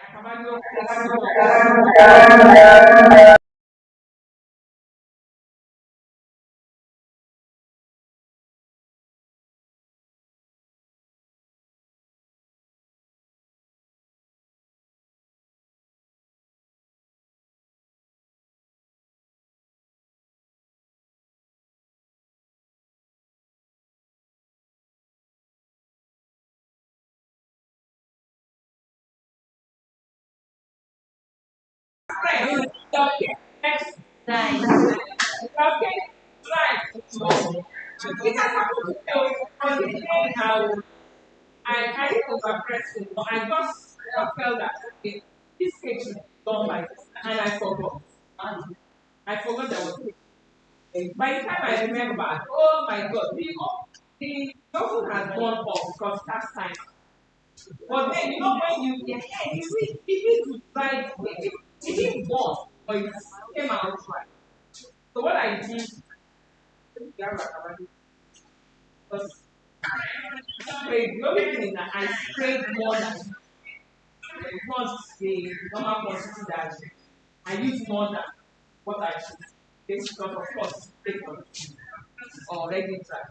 Acabado okay, next. Okay, right. It has happened to me on the day I did overpressing, but I just felt that okay, this cake should be done like this, and I forgot. I forgot that was it. By the time I remember, oh my god, the oven has gone off because last time. But then you know when you need to try it didn't burn, but it came out right. So what I did was sprayed. The only thing is that I sprayed more than not the normal quantity that I use more than what I should. This because of course take on already tried.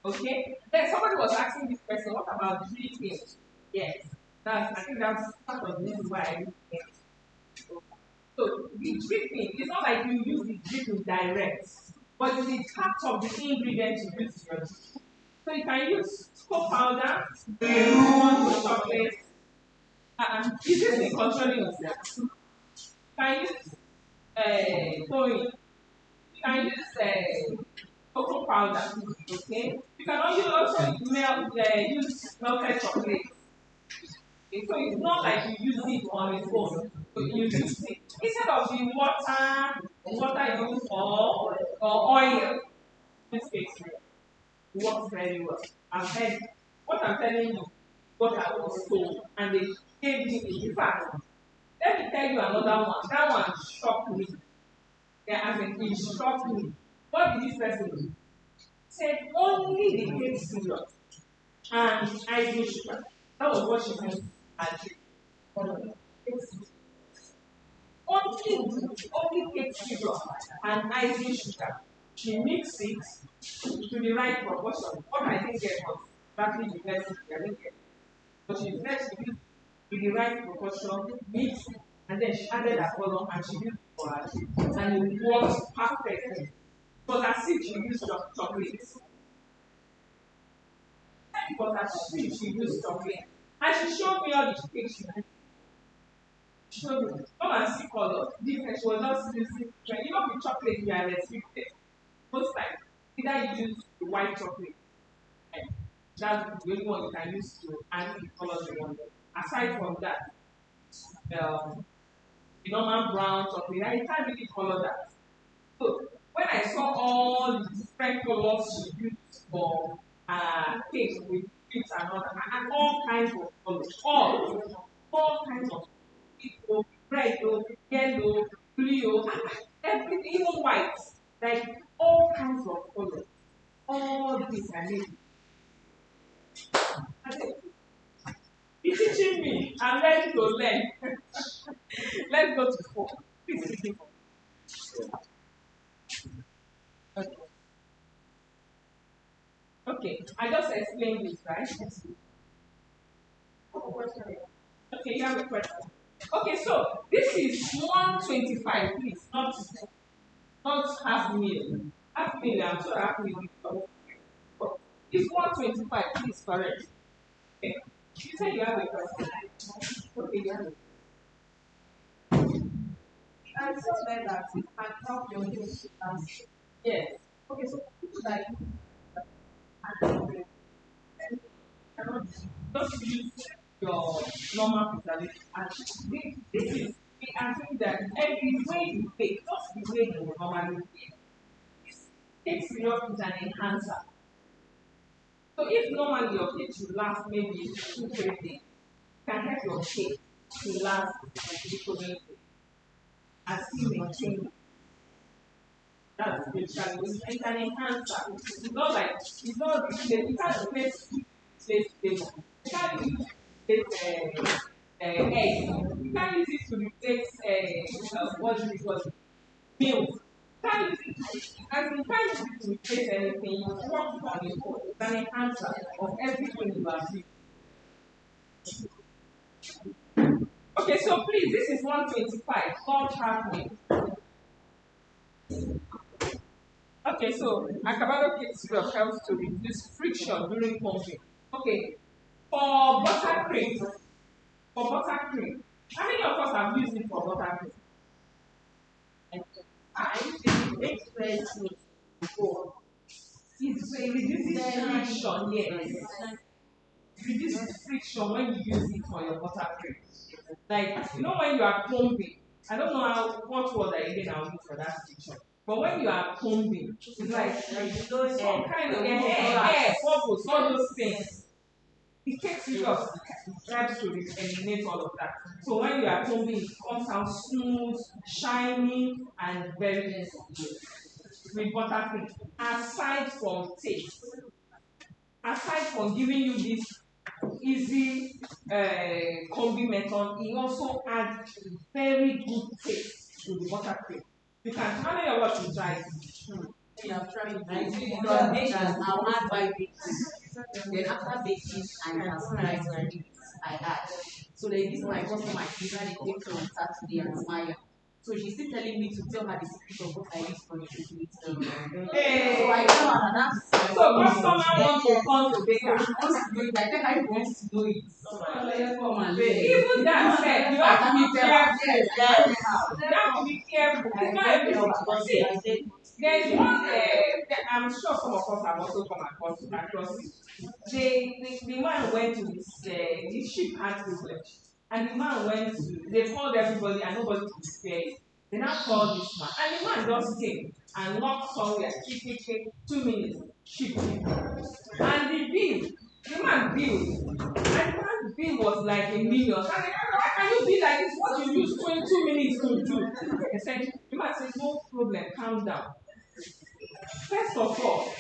Okay. Then somebody was asking this person, what about dripping? Yes. I think that's part of the reason why I use it. So the dripping, it's not like you use the dripping direct, but it is part of the ingredient you use in your drink. So you can use cocoa powder, lemon, chocolate. Is this the controlling yourself? You can use towing. You can use cocoa powder. Okay. You can also use melted chocolate. Okay, so it's not like you use it on its own. So you use it instead of the water you use or oil. This case works very well. I've heard what I'm telling you, what I was told, and they gave me in fact. Let me tell you another one. That one shocked me. Yeah, as in it shocked me. What did this person do? Said only the cake syrup and icing sugar. That was what she meant. Only only cake syrup and icing sugar. She mixed it to the right proportion. What I didn't get was exactly the recipe. I didn't get. But she said she used with the right proportion, mixed, and then she added a color and she used it for her shape. And it works perfectly. But as if she used chocolate. Because as if she used chocolate. And she showed me all the cakes she showed me. Come and see color. Different. She was just using, you know, with chocolate, you are restricted. Most times, either you use the white chocolate. And that's the only one you can use to add the colors you want. Aside from that, the normal brown chocolate, I can't really color that. So when I saw all the different colors she used for cake with fruits and all kinds of colors, all kinds of people, red, yellow, blue, everything, even white, like all kinds of colors. All this I need. You're teaching me. I'm ready to learn. Let's go to four. Please read it. Okay. Okay. I just explained this, right? Okay, you have a question. Okay, so this is 125, please, not half meal. Half meal, I'm sure half meal. It's 125, please correct. Okay. You said you have a question. Okay, you have a I just read that it can help your health. yes. Okay, so people that Cannot just use your normal preservative. And this is the answer that every way you take, just the way you normally take. Cake syrup is an enhancer. So if normally your cake should last maybe 2-3 days, can help your cake to last the following day and still maintain that spiritual. It's an enhancer. It's not like it's not you can't replace flavor. You can't replace egg. You can't use it to replace what is it called? Milk. You can't use it, as you can't use it to replace anything. You work on your own. It's an enhancer of everything you are doing. Okay, so please, this is 125. Not halfway. Okay, so Acabado cake syrup helps to reduce friction during pumping. Okay, for buttercream, how many of us have used it for buttercream? I usually express me before. It reduces friction, yes. It reduces friction when you use it for your buttercream. Like, when you are pumping, I don't know what word I again I'll use for that friction. But when you are pumping, it's like some kind of air, bubbles, all those things. It takes you off, tries to eliminate all of that. So when you are pumping, it comes out smooth, shiny, and very good with buttercream. Aside from giving you this easy combi method, it also adds very good taste to the buttercream. You can, how many of us will try it? You have tried it. From baking, I'll add by baking. Then after baking, I can slice my meat. I add. So then this is my customer. She's had a cake on Saturday and Maya. So she's still telling me to tell her the secret of what I use for the meat. Hey. So I tell her that that's so customer wants to come to baker. She wants to know it. I tell her if wants to know it. Even that said, you have to be careful. You have to be careful. It's not everything. There's one, I'm sure some of us have also come across it. The man went to the ship had privilege. And the man they called everybody and nobody could spare it. They now called this man. And the man just came and knocked somewhere, quick, 2 minutes, ship came. And the man billed. And the man's bill was like a million. And they, how can you be like this? What you use 22 minutes to do? They said, the man said, no problem, calm down. First of all,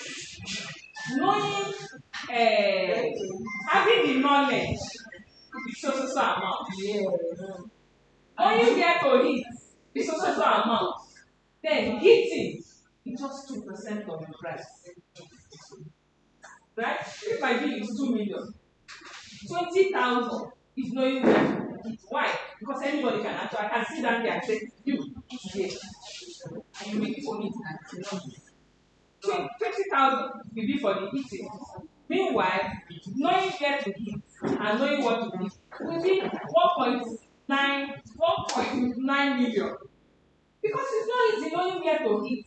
knowing, having the knowledge, so amount. When you get to hit, it's so amount. Then hitting, it's just 2% of the price. Right? If my bill is 2 million, 20,000 is knowing where to hit. Why? Because anybody can actually, I can sit down there and say, you, yes. And you make it on it. 20,000 will be for the eating. Meanwhile, knowing where to eat and knowing what to eat will be 1.9 million. Because it's not easy knowing where to eat.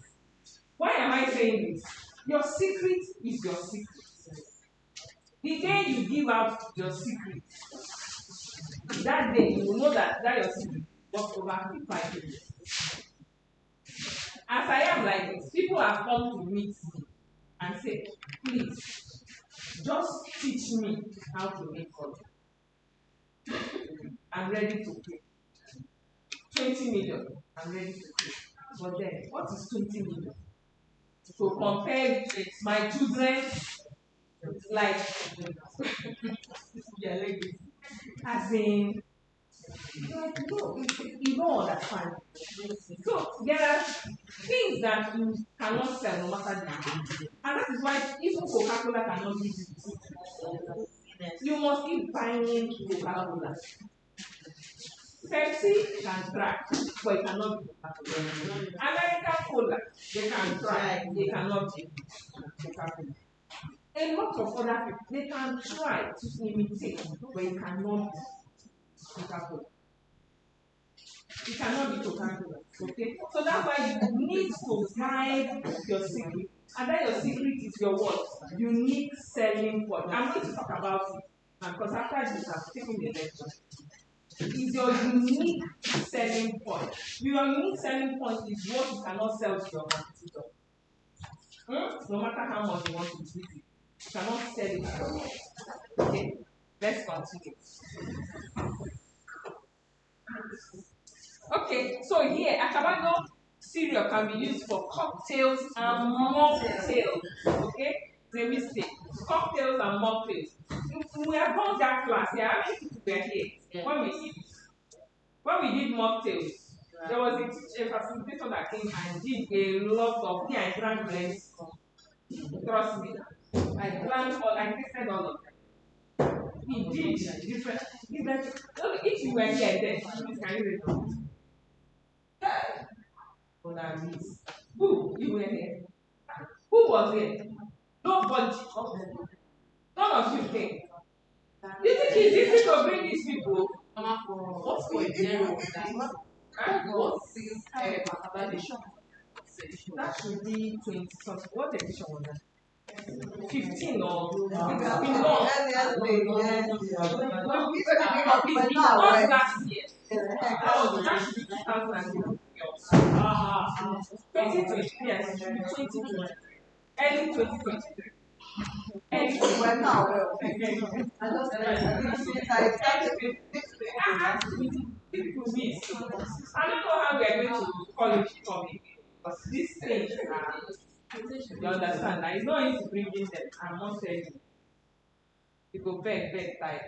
Why am I saying this? Your secret is your secret. The day you give out your secret, that day you will know that your secret was over 5 million. As I am like this, people have come to meet me and say, please, just teach me how to make coffee. I'm ready to pay. 20 million, I'm ready to pay. But then, what is 20 million? To compare with my children, like, as in, you don't understand. So there are things that you cannot sell no matter the amount. And that is why even Coca-Cola cannot give you. You must keep buying Coca-Cola. Pepsi can try, but it cannot be Coca-Cola. American Cola, they can try, they cannot be Coca-Cola. A lot of other people, they can try to imitate, but it cannot be Coca-Cola. It cannot be Coca-Cola. Okay? So that's why you need to find your secret. And then your secret is your what? Unique selling point. I'm going to talk about it. Because after this, I'm taking the lecture. Is your unique selling point. Your unique selling point is what you cannot sell to your competitor. No matter how much you want to treat it, you cannot sell it to your competitor. Okay, let's continue. Okay, so here, Acabado cereal can be used for cocktails and mocktails. Okay, it's a mistake. Cocktails and mocktails. We have done that class. Yeah, how many people were here? when we did mocktails, there was a facilitator that came and did a lot of things. I drank less. Trust me. I drank all, I tasted all of them. He did different. He's like, look, if you were here then, please can you read it? Who? You were here. Who was there? Nobody. None of you came. You think it's easy to bring these people? What's going on? What's this? That should be 20 something. What edition was that? 15 or it's been long. Not last year. That should be 2020. 2020, yes, 2020. Early 2023. Well, now, I just people miss. I don't know how we are going to call it for me. But this thing, you understand that it's not easy to bring in them. I must tell you. You go beg, tight.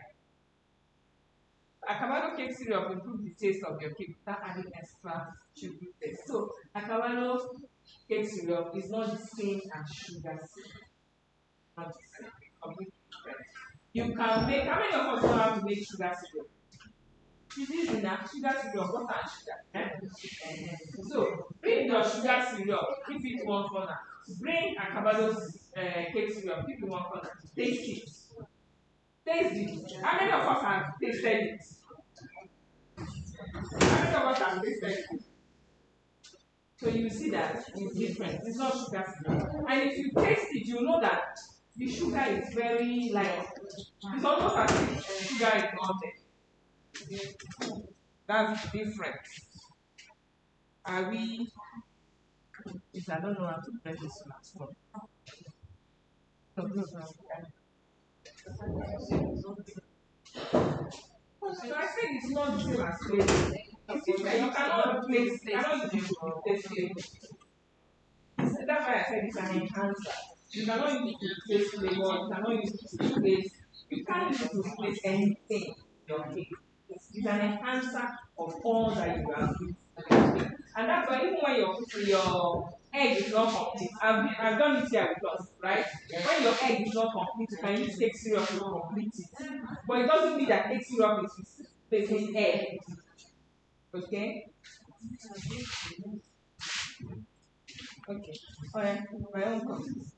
Acabado cake syrup improves the taste of your cake without adding extra sugar taste. So, Acabado cake syrup is not the same as sugar syrup. Not the same. Completely different. You can make, how many of us know how to make sugar syrup? This is enough sugar syrup, water and sugar. Eh? So, bring your sugar syrup, keep it one corner. Bring Acabado's cake syrup, keep it one corner. Taste it. Taste it. How many of us have tasted it? How many of us have tasted it? So you see that it's different. It's not sugar syrup. And if you taste it, you know that the sugar is very light. It's almost as if sugar is not there. That's different. Are we? I don't know how to press this last one. So I said it's not the same as flavor. You cannot replace it. You cannot use it to replace flavor. That's why I said it's an enhancer. You cannot use it to replace flavor. You cannot use it to replace. You can't use it to replace anything in your cake. It's an enhancer of all that you have used. And that's why even when your egg is not complete, I've done it here with us, right? When your egg is not complete, you can use cake syrup to complete it. But it doesn't mean that cake syrup is replacing egg. Okay? Okay. Alright, my own comments.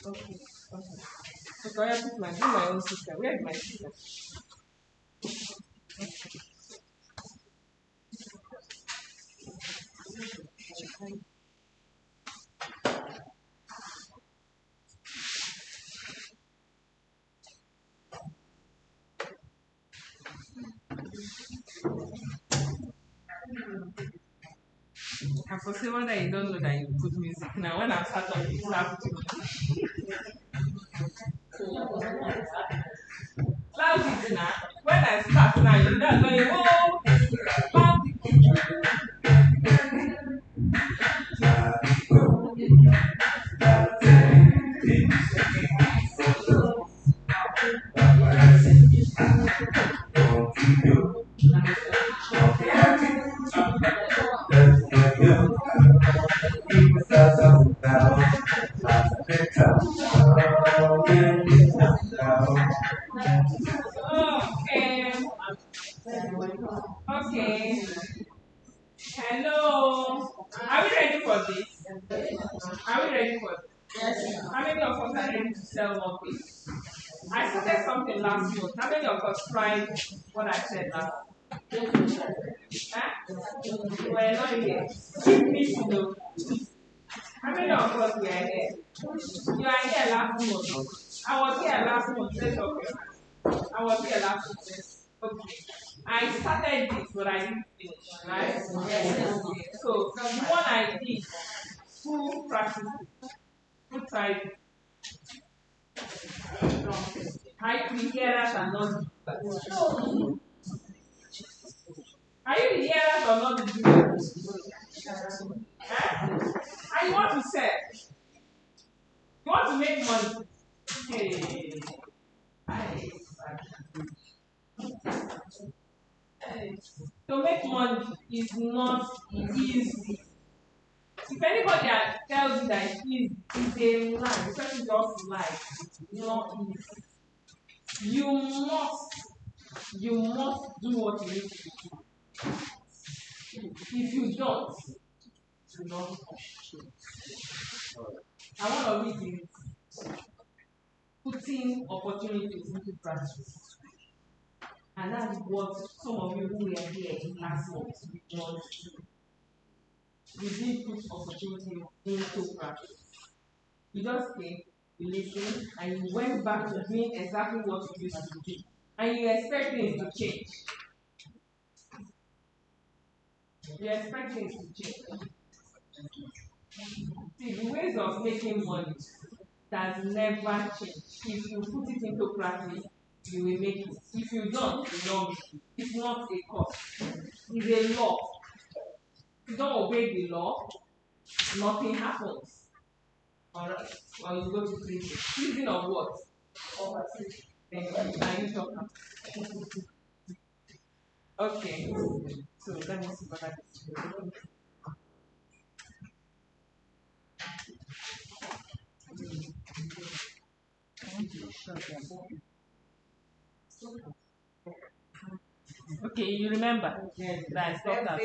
Okay. So I put my own system. Where is my system? And for someone that you don't know that you put music now, when I start talking, you start loud it now. When I start now, you know going, oh, loud okay. Okay. Hello. Are we ready for this? Are we ready for this? Yes. How many of us are ready to sell more things? I started something last month. How many of us tried what I said last month? Huh? We're not here. Keep me to know. How many of us were here? You are here last month. I was here last month. Let's okay. I was here last month. Okay. I started this, but I didn't finish, right? Yes. So the one I did, who practiced it? Who tried it? I the hearers and not the doers. Are you the hearers or not the doers? And you want to sell. You want to make money. Hey. To make money is not easy. If anybody that tells you that it is a lie, the person just lie. It's not easy. You must do what you need to do. If you don't, you not achieve. I want to read it. Putting opportunities into practice. And that's what some of you who were here last month want to do. You did put opportunity into practice. You just came, you listened, and you went back to doing exactly what you used to do. And you expect things to change. You expect things to change. See, the ways of making money does never change. If you put it into practice, you will make it. If you don't, you will not make it. It's not a cost. It's a law. If you don't obey the law, nothing happens. Alright? Or you go to prison. Prison of what? Poverty. Thank you. Are you talking? Okay. So let me see what that is. Okay, you remember? Yes. That I stopped that.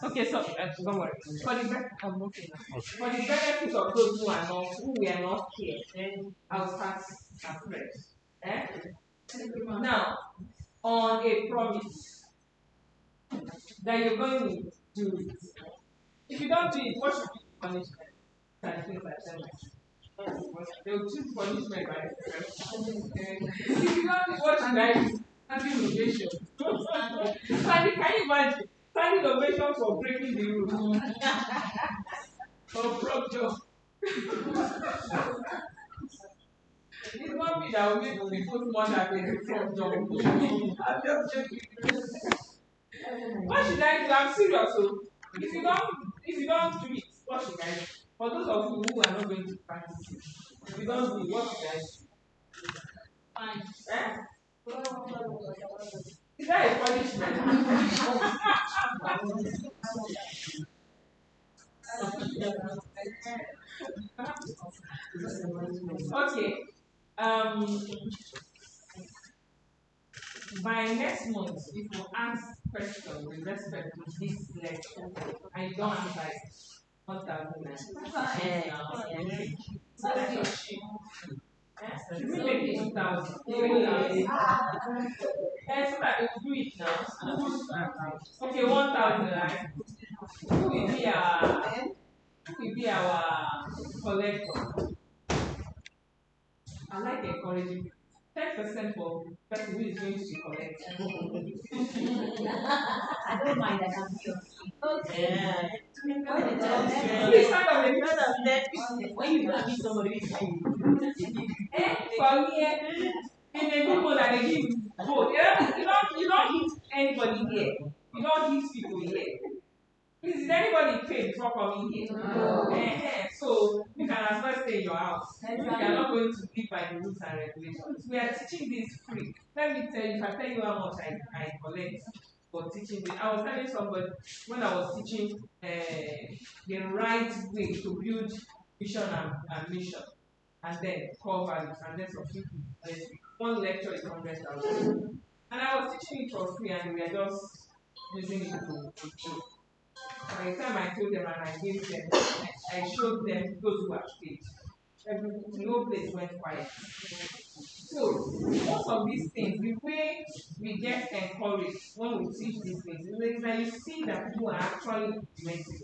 Okay, so don't worry. For the I'm okay now. For the benefit of those who were not here, then I'll start afresh. Eh? Now, on a promise that you're going to do it. If you don't do it, what should be the punishment? And things like that. They will choose punishment by themselves. If you don't do what should I do? Standing ovation. Can you imagine? Standing ovation for breaking the rule. For broke job. It's not me that will make people more than a broke job. I'm just joking. What should I do? I'm serious. So if you don't do it, what should I do? For those of you who are not going to practice it, if you don't do it, what should I do? Fine. Eh? Is that a punishment? Okay. By next month, if you ask questions with respect to this lecture and you don't answer it, 1,000 naira. Should we make it 2,000? Yes, so that we will do it now. Okay, 1,000, right? Who will be our collector? I like encouraging people. 10% for person who is going to be collected. I don't mind, I can be okay. Yeah. Please stand up and tell us that when you meet somebody, for me, in a good mood, I give both. You don't hit anybody here. You don't hit people here. Please, is anybody paid before coming here? No. So you can as well stay in your house. You are not going to live by the rules and regulations. We are teaching this free. Let me tell you, if I tell you how much I collect for teaching this. I was telling somebody when I was teaching the right way to build vision and mission, and then core values, and then some people. One lecture is 100,000. And I was teaching it for free, and we were just using it to show. By the time I told them and I gave them, I showed them those who have paid. No place went quiet. So, most of these things, the way we get encouraged when we teach these things is that you see that people are actually implementing it.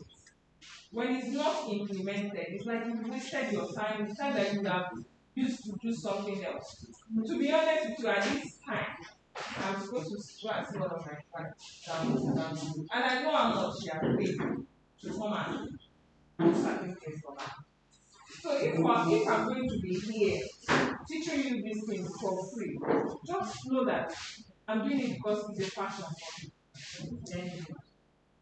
When it's not implemented, it's like you wasted your time, the time that you have used to do something else. To be honest with you, at this time, I'm supposed to go and see one of my friends. And I know how much she has paid to come and do certain things for her. So if I'm going to be here teaching you these things for free, just know that I'm doing it because it's a passion for me.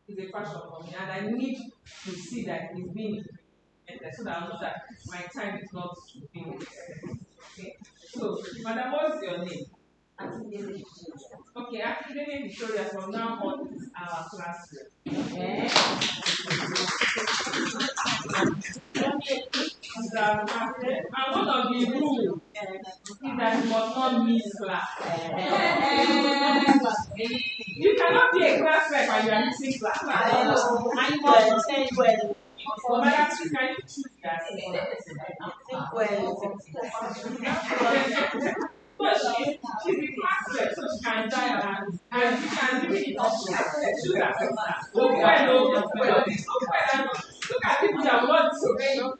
It's a passion for me, and I need to see that it's being implemented so that I know that my time is not being wasted. Okay. So, madam, what's your name? Okay, academic Victoria from now on is our classroom. Okay. And one of the rules is that you must not miss class. You cannot be a class rep and you are missing class. And you must think well. Madam, can you choose your think well. So she's the class rep, so she can die and she can give it up. Choose her sister. Look at people that will not disobey you. Don't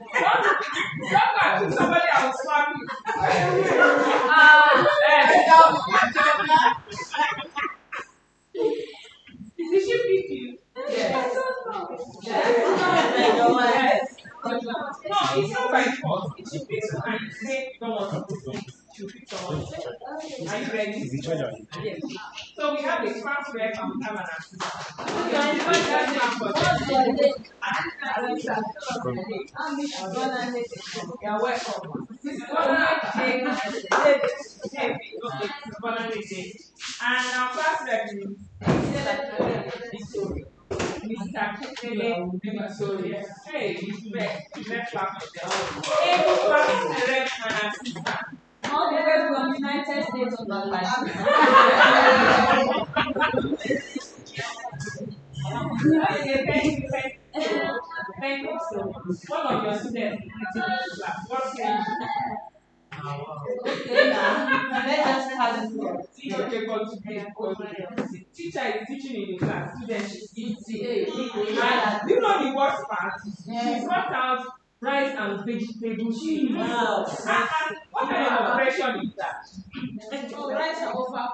go and choose somebody that will slap you. Did she pick you? Yes. Yes. No, it's not by fault. If she picks you and you say you don't want to proceed, she'll pick someone else. Are you ready? Yes. So we have a class rep and we have an assistant. You're welcome. And our class rep is Mr. Kekele Victoria. Hey, let's clap for them. Hey, class rep and assistant. All the way from the United States of America. Thank you so much. One of your students is class. What's your name? Okay, now let us have it. Okay, for today. Teacher is teaching in the class. Students is eating. And do you know the worst part? She brought out rice and vegetable cheese. Wow. What kind of operation is that? Rice and over.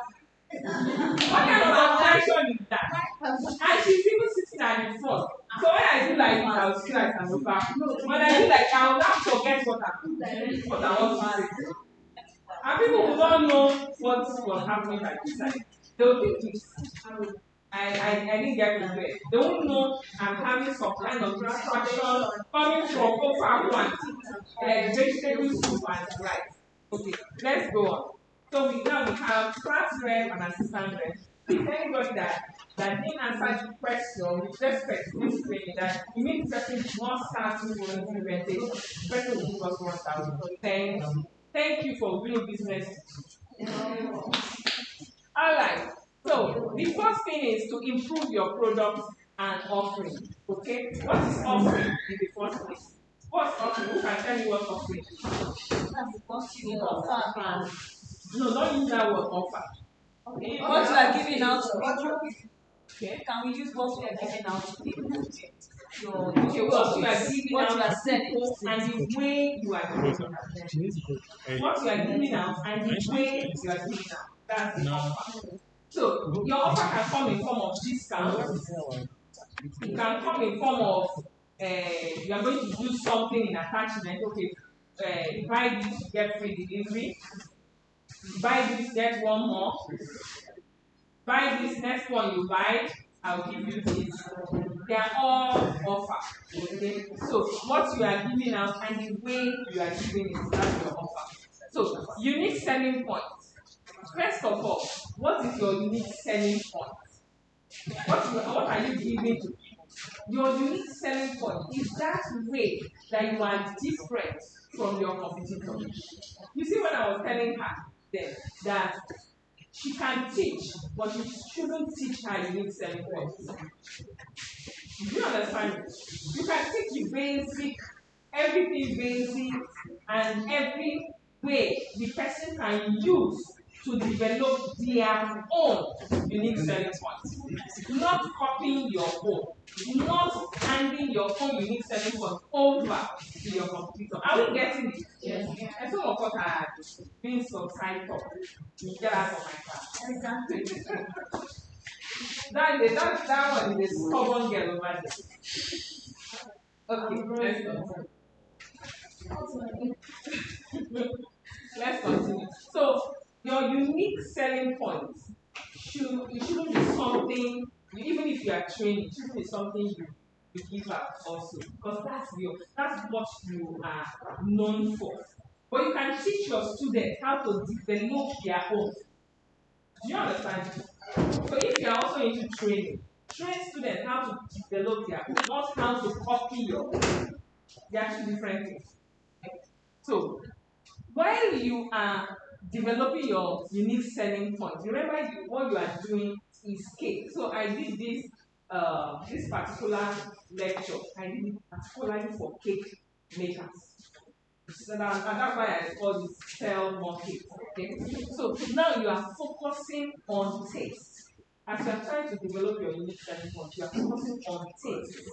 What kind of operation is that? And she's even sitting at the front. So when I do like this, I will see rice and over. When I do like, I will not forget what I want to say. And people will not know what was happening at this time. They will think I didn't get prepared. They won't know I'm having some kind of distraction coming from over one vegetable soup and rice. Okay, let's go on. So now we have class rep and assistant rep. If anybody that didn't answer the question with respect to this training, that you mean the person did not start with implementation, the person will give us 1,000. Thank you for doing business. All right. So the first thing is to improve your product and offering. Okay. What is offering in the first place? What's offering? Who can tell me what offering is? That's what you offer. No, don't use that word offer. Okay. What you are giving out to people. Okay. Can we use what we are giving out to people? Okay, what you are giving out, what you are selling, and the way you are giving out. What you are giving out and the way you are giving out. That's the offer. So your offer can come in form of discount. It can come in form of you are going to do something in attachment. Okay, buy this, get free delivery. Buy this, get one more. Buy this, next one you buy, I'll give you this. They are all offer. Okay. So what you are giving out and the way you are giving it, that's your offer. So unique selling points. First of all, what is your unique selling point? What are you giving to people? Your unique selling point is that way that you are different from your competitor. You see, when I was telling her then that she can teach, but you shouldn't teach her unique selling point. Do you understand? You can teach the basic, everything basic, and every way the person can use to develop their own unique selling point. Not copying your own, not handing your own unique selling point over to your competitor. Are we getting it? Yes. And some of us are doing some side talk. Get out of my class. That one is a stubborn girl over there. Okay, let's continue. So your unique selling points shouldn't be something, even if you are training, it shouldn't be something you give out also. Because that's what you are known for. But you can teach your students how to develop their own. Do you understand? So if you are also into training, train students how to develop their own, not how to copy your own. They are two different things. So while you are developing your unique selling point, remember what you are doing is cake. So I did this particular lecture. I did it particularly for cake makers. So that's why I call it sell more cake. Okay. So now you are focusing on taste. As you are trying to develop your unique selling point, you are focusing on taste.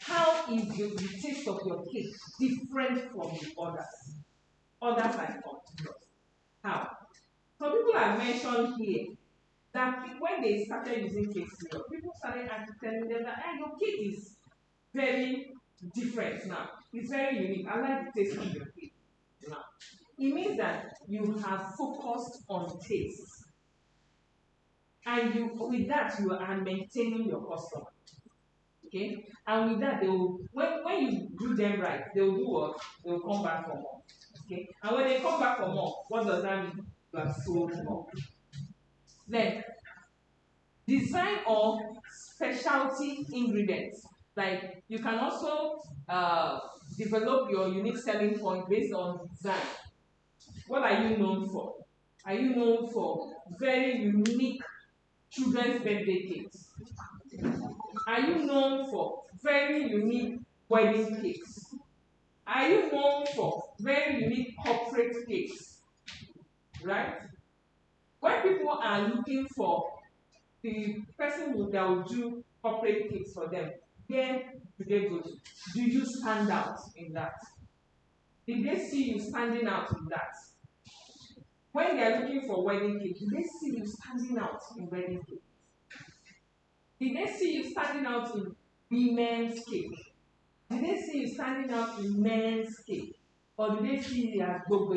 How is the taste of your cake different from the others? Others are competitors. How? Some people have mentioned here that when they started using cake syrup, people started telling them that your cake is very different now. It's very unique. I like the taste of your cake now. It means that you have focused on taste. And with that, you are maintaining your customer. Okay? And with that, they will when you do them right, they will do what? They will come back for more. Okay? And when they come back for more, what does that mean? You have sold more. Then design of specialty ingredients. Like you can also develop your unique selling point based on design. What are you known for? Are you known for very unique children's birthday cakes? Are you known for very unique wedding cakes? Are you known for very unique corporate cakes? Right? When people are looking for the person that will do corporate cakes for them, where do they go to? Do you stand out in that? Did they see you standing out in that? When they are looking for wedding cake, did they see you standing out in wedding cake? Did they see you standing out in women's cake? Did they see you standing out in men's cake? Or did they see you as Gogo?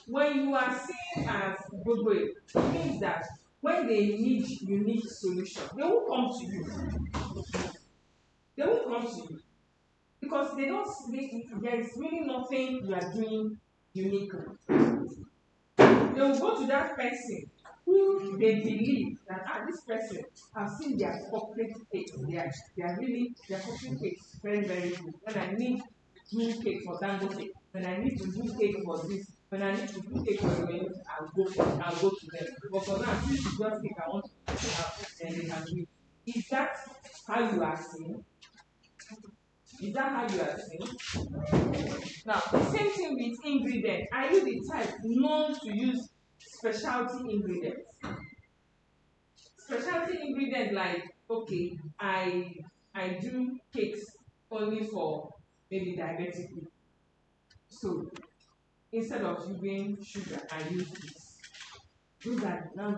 When you are seen as Gogo, it means that when they need unique solution, they will come to you. They will come to you. Because they don't see there is really nothing you are doing uniquely. They will go to that person who they believe that this person have seen their corporate cake. Their corporate cake is very, very good. When I need to do cake for Dangote, when I need to do cake for this, when I need to do cake for the I'll go to them. But for now, since it's just cake I want to have, then they can do it. Is that how you are seen? Is that how you are seen? Now, the same thing with ingredients. Are you the type known to use specialty ingredients? Specialty ingredients like, okay, I do cakes only for maybe diabetic people. So instead of using sugar, I use this. Those are now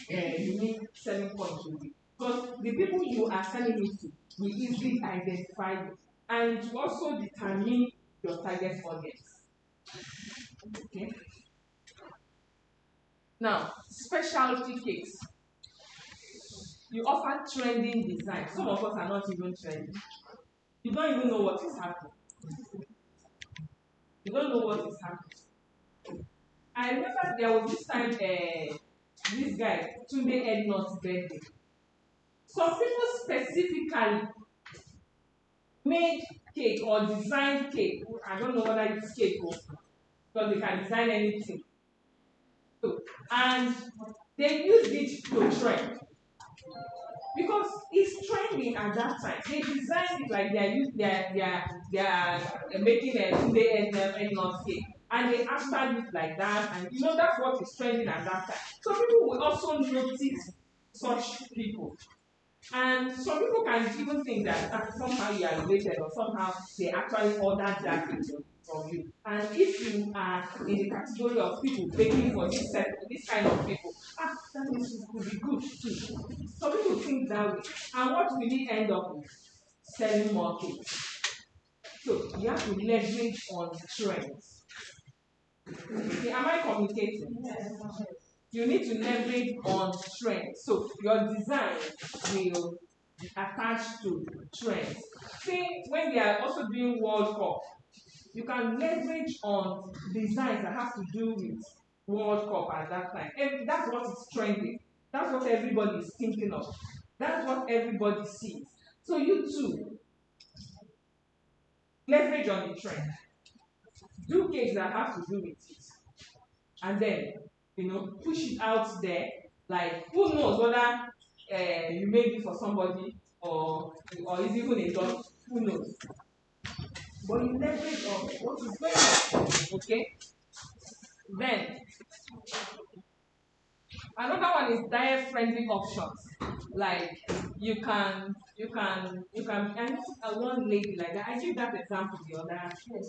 unique selling points to you. Because the people you are selling it to will easily identify you and to also determine your target audience. Okay. Now, specialty cakes. You offer trending design. Some of us are not even trending. You don't even know what is happening. You don't know what is happening. I remember there was this time this guy, Tunde Ednut's birthday. Some people specifically made cake or designed cake. I don't know whether it's cake or because they can design anything. So, and they used it to trend. Because it's trending at that time. They designed it like they are making a Tunde Ednut cake. And they after it like that, and that's what is trending at that time. So people will also notice such people. And some people can even think that somehow you are related or somehow they actually ordered that from you. And if you are in the category of people waiting for this kind of people, that means it could be good too. Some people think that way. And what will it end up with? Selling more cakes. So you have to leverage on trends. Okay, am I communicating? Yes. You need to leverage on trends. So your design will be attached to trends. See, when they are also doing World Cup, you can leverage on designs that have to do with World Cup at that time. And that's what is trending. That's what everybody is thinking of. That's what everybody sees. So you too, leverage on the trend. Do cakes that have to do with it. And then, push it out there. Like, who knows whether you make it for somebody or is even a dog, who knows? But you leverage on what is going on. Okay? Then another one is diet friendly options. Like I know one lady like that. I give that example the other. Yes.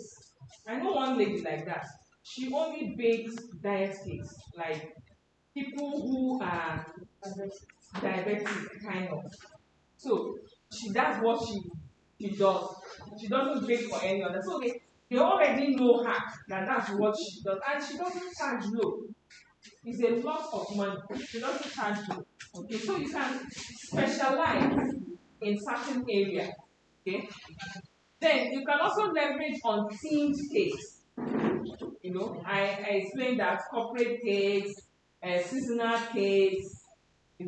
I know one lady like that. She only bakes diet cakes. Like people who are diabetic kind of. So that's what she does. She doesn't bake for any other. So they already know her that that's what she does, and she doesn't charge low. It's a lot of money. She doesn't charge you. Okay, so you can specialize in certain area. Okay, then you can also leverage on themed cakes. I explained that corporate cakes, seasonal cakes,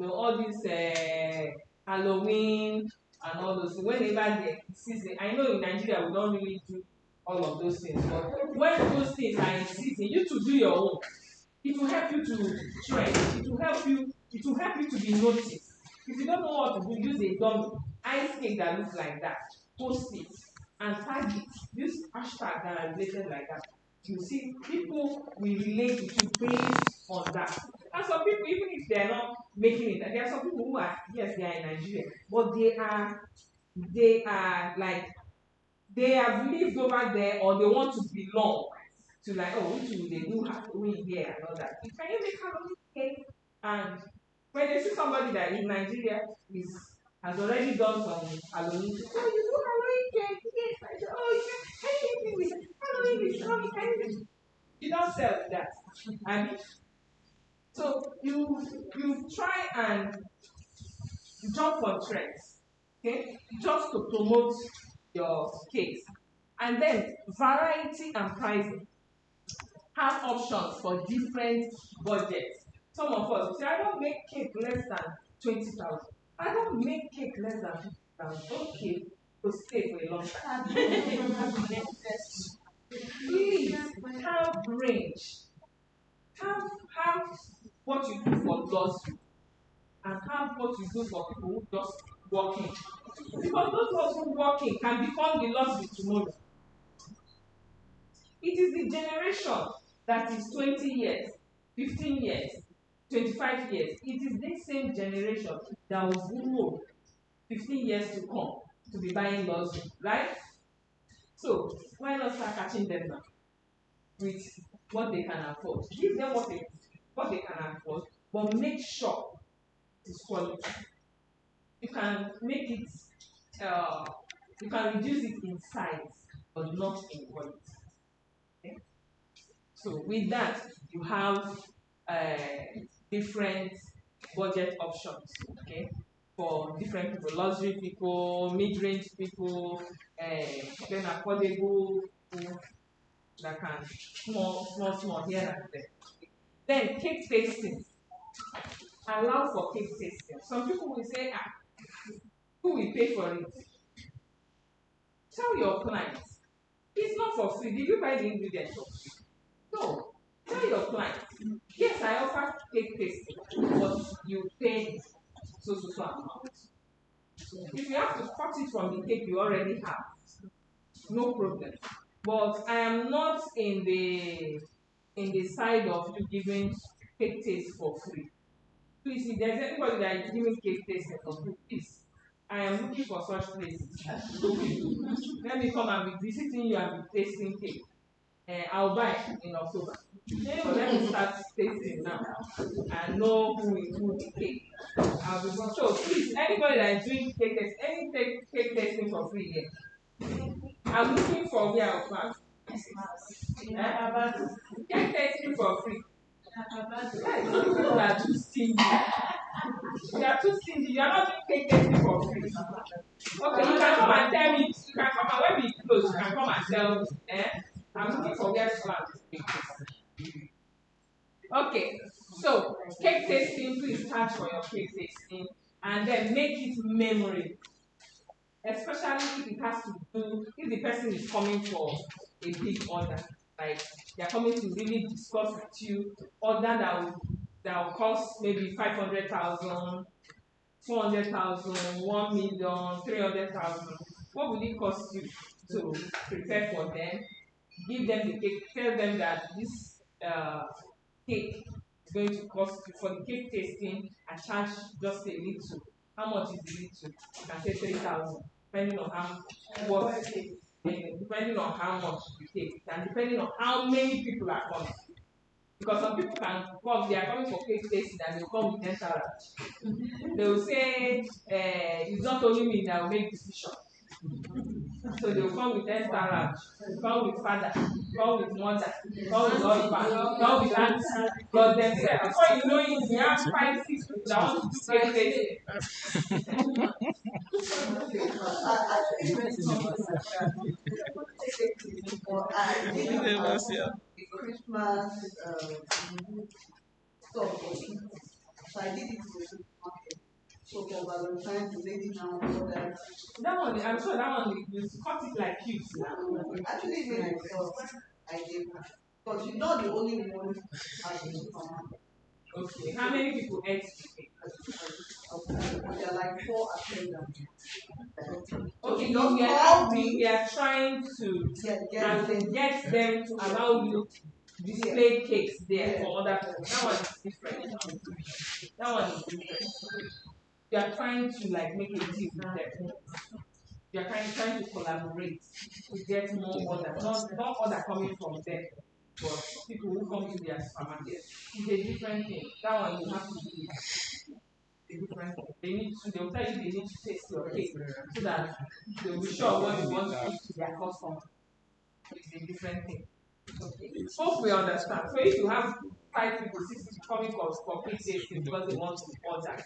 all these Halloween and all those things. Whenever the season, I know in Nigeria we don't really do all of those things, but when those things are in season, you to do your own. It will help you to trend. It will help you to be noticed. If you don't know what to do, use a dummy ice cake that looks like that. Post it and tag it. Use hashtag that are related like that. You see, people will relate to you based on that. And some people, even if they are not making it, there are some people who are, yes, they are in Nigeria, but they are like, they have lived over there or they want to belong to like, oh, which will they do Halloween here and all that. Can you make Halloween cake? And when they see somebody that in Nigeria has already done some Halloween, oh, you do Halloween cake? Yes, I do. Oh, you can with Halloween is coming. You don't sell that. I mean, so you try and jump on trends, okay, just to promote your cakes. And then variety and pricing. Have options for different budgets. Some of us will say, I don't make cake less than 20,000. I don't make cake less than 50,000. Okay, to stay for a long time. Please have range. Have what you do for luxury and have what you do for people who just working. Because those who working can become the luxury tomorrow. It is the generation that is 20 years, 15 years, 25 years. It is this same generation that will grow 15 years to come to be buying luxury, right? So why not start catching them now with what they can afford? Give them what they can afford, but make sure it is quality. You can make it, you can reduce it in size, but not in quality. Okay? So with that, you have uh, different budget options, okay, for different people, luxury people, mid-range people, then affordable people that can small here and there. Then cake tasting. Allow for cake tasting. Some people will say, who will pay for it? Tell your clients. It's not for free. Did you buy the ingredients for free? No. Tell your client, yes, I offer cake tasting, but you pay so amount. If you have to cut it from the cake you already have, no problem. But I am not in the side of you giving cake taste for free. Please, if there's anybody that is giving cake tasting for free, please, I am looking for such places. Let me come and be visiting you and be tasting cake. I'll buy in October. So let me start tasting now and know who is who the cake. So please, anybody that is doing cake tasting, any cake tasting for free here. I'm looking for where I'll find. Acabado. Cake tasting for free. Acabado. People are too stingy. You are too stingy. You are not doing cake tasting for free. Okay, you can come and tell me. You can come and when we close, you can come and tell me. I'm looking for where to plant. cake tasting, please start for your cake tasting and then make it memory. Especially if it has to do, if the person is coming for a big order, like they're coming to really discuss with you, order that will cost maybe 500,000, 200,000, 1,000,000, 300,000. What will it cost you to prepare for them? Give them the cake, tell them that this cake is going to cost you for the cake tasting. I charge just a little. How much is the little? You can say 3,000, depending on how what depending on how much you take, and depending on how many people are coming. Because some people can come, they are coming for cake tasting and they'll come with 10 salads. They will say, it's not only me that will make decisions. So they will come with 10 salads, come with father, come with mother, come with husband, come with auntie, but themselves. Before you know it, you have 5, 6 people that want to do cake tasting. I did a Christmas stuff for me. So I did it for the market. So for Valentine's, lady now for that. That one, I'm sure that one you cut it like cubes now. Actually, made myself. I gave her. But you're not the only one at the supermarket. Okay. How many people ate the cake? There are like 4 attendants. Okay, we are trying to get them to allow you to display cakes there for other people. That one is different. That one is different. You are trying to like make a deal with them. You are trying to collaborate to get more orders, not order coming from them, but people who come to their supermarket. It's a different thing. That one you have to do a different thing. They'll tell you they need to taste your cake so that they'll be sure what you want to give to their customer. It's a different thing. Okay. Hope we understand. So if you have 5 people, 6 people coming for cake tasting because they want to order,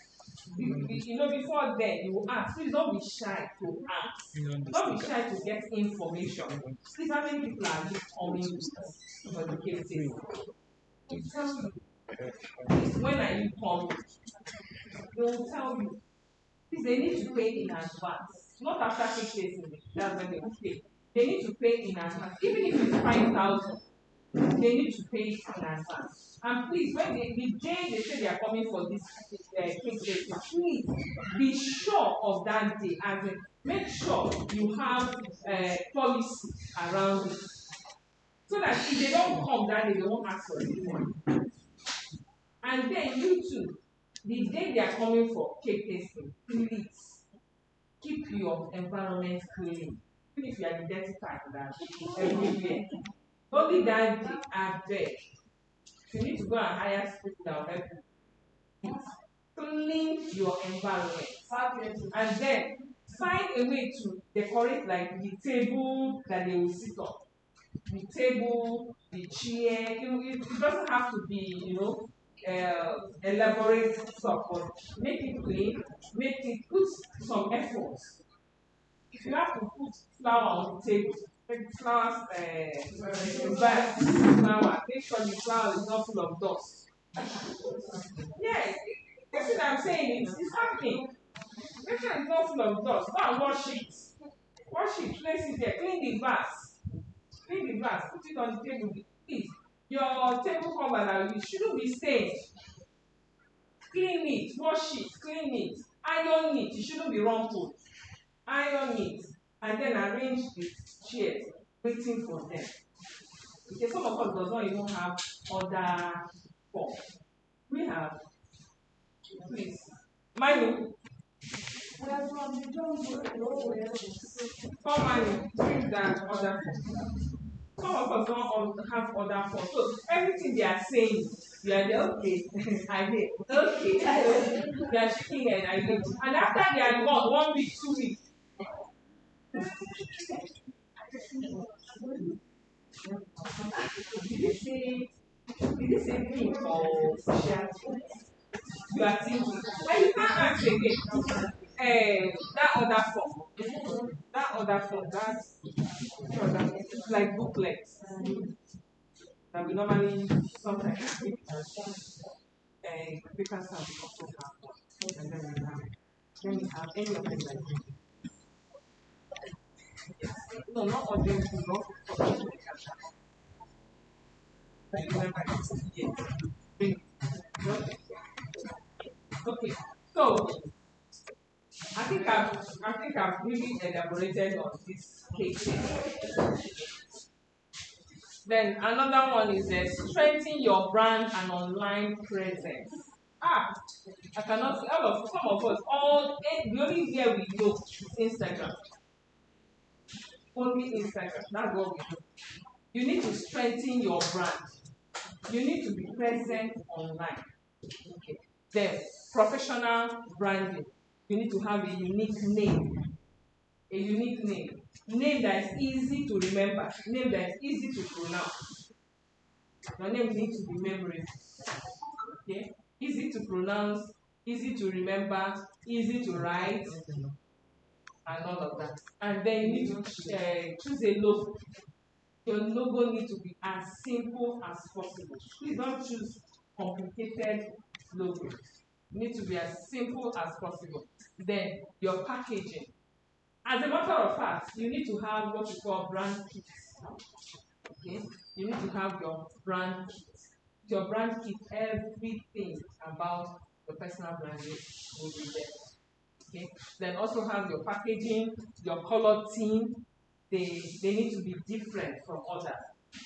before then you will ask. Please don't be shy to ask. Don't be shy to get information. Please, how many people are just coming for the cake tasting? Tell you. Please, when are you coming? They will tell you. Please, they need to pay in advance. Not after cake tasting. That's when they will pay. They need to pay in advance. Even if it's 5,000, they need to pay it in advance. And please, when the day they say they are coming for this cake tasting, please be sure of that day. And make sure you have policy around it. So that if they don't come that day, they won't ask for anything. And then you too, the day they are coming for cake tasting, please keep your environment clean. Even if you are the dirty type that everywhere. Only that day, I beg. You need to go and hire people that will help you. Clean your environment. And then find a way to decorate like the table that they will sit on. The table, the chair, it doesn't have to be, elaborate stuff, but make it clean, put some effort. If you have to put flower on the table, take flowers, flower, make sure the flower is not full of dust. Yes, that's what I'm saying. It's happening. Make sure it's not full of dust. Go and wash it. Wash it, place it there. Clean the vase. Clean the vase. Put it on the table. Please. Your table cover now, you shouldn't be stained. Clean it, wash it, clean it, iron it. You shouldn't be rumpled. Iron it, and then arrange the chairs, waiting for them. Because some of us does not even have other form. We have, please, Manu. Come Manu, bring that other form. Some of us don't have other form. So everything they are saying, you are there, okay, I did, okay, they are shaking head, I did. And after they are gone, 1 week, 2 weeks, did you say thing or social? You are thinking. But you can't ask again. That other form. It's like booklets that we normally sometimes African South also have one. And then we have any of them like no, not all them who don't remember yes. Okay, so I think I've really elaborated on this case. Then another one is strengthen your brand and online presence. I cannot see all of some of us the only way we know is Instagram. Only Instagram. That's what we know. You need to strengthen your brand. You need to be present online. Okay. Then professional branding. You need to have a unique name. A unique name. Name that is easy to remember. Name that is easy to pronounce. Your name needs to be memorable. Okay? Easy to pronounce, easy to remember, easy to write, and all of that. And then you need to choose a logo. Your logo needs to be as simple as possible. Please don't choose complicated logos. It needs to be as simple as possible. Then your packaging. As a matter of fact, you need to have what you call brand kits. Okay? You need to have your brand kit. Your brand kit, everything about your personal branding will be there. Okay? Then also have your packaging, your color theme. They need to be different from others.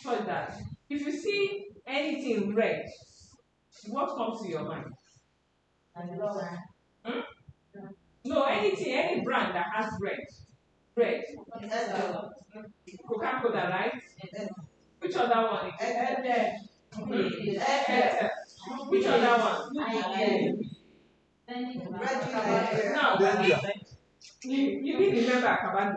So that if you see anything red, what comes to your mind? Hmm? No, any brand that has red. Red. Coca-Cola, right? Which other one? Which other one? Now, you didn't remember Acabado.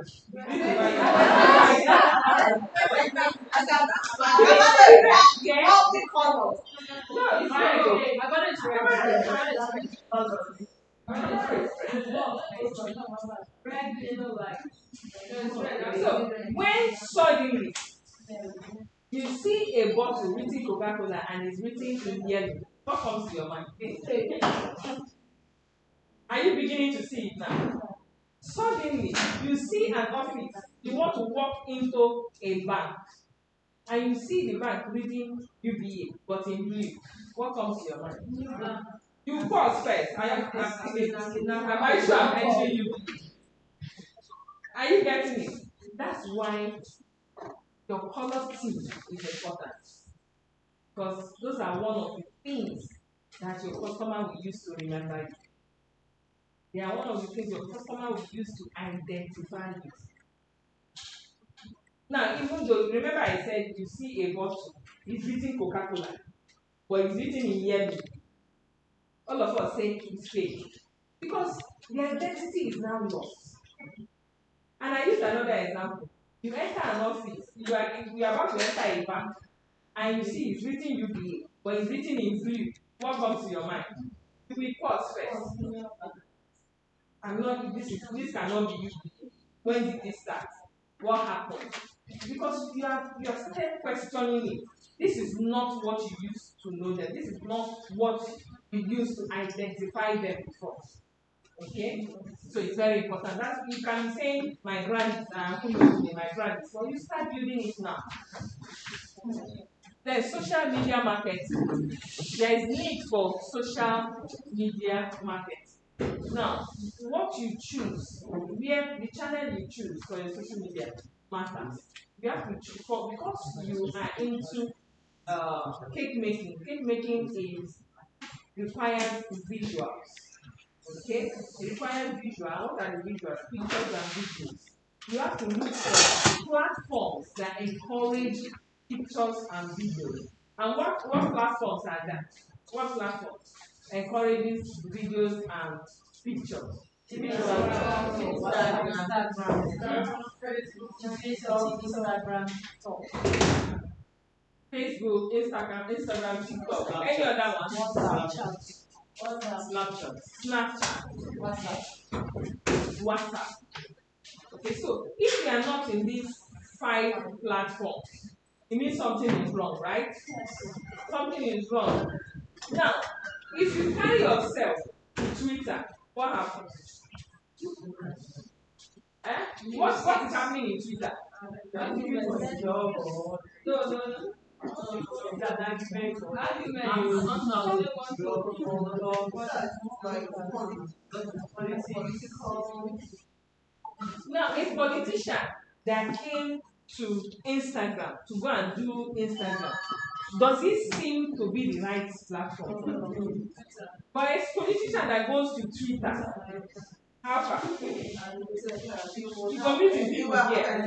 No, it's red. So, when suddenly you see a bottle written Coca-Cola and it's written in yellow, what comes to your mind? Are you beginning to see it now? Suddenly, you see an office, you want to walk into a bank, and you see the bank reading UBA, but in blue. What comes to your mind? You pause first. Am I sure I'm entering you? Are you getting it? That's why your color scheme is important. Because those are one of the things that your customer will use to remember you. They are one of the things your customer will use to identify you. Now, even though, remember I said you see a bottle, it's written Coca-Cola, but it's written in yellow. All of us say it's fake. Because the identity is now lost. And I used another example. You enter an office, you are about to enter a bank, and you see it's written UBA, but it's written in blue. What comes to your mind? You will pause first. This cannot be UBA. When did this start? What happened? Because you are still questioning it. This is not what you used to know them. This is not what you used to identify them before. Okay? So it's very important. That you can be saying my brand, who knows me, my brand. So you start building it now. There's social media marketing. There is need for social media marketing. Now, what you choose, where the channel you choose for your social media matters. You have to choose because you are into cake making. Cake making is requires visuals. Okay? It requires visuals. What are the visuals? Pictures and videos. You have to look for platforms that encourage pictures and videos. And what platforms are that? What platforms encourages videos and pictures? Facebook, Instagram, TikTok, any other one? Snapchat, WhatsApp. Okay, so if you are not in these 5 platforms, it means something is wrong, right? Something is wrong. Now, If you carry yourself to Twitter, what happens? What is happening in Twitter? No. Now, a politician that came to Instagram to go and do Instagram, does it seem to be the right platform? But a politician that goes to Twitter, how far? You compete with people there.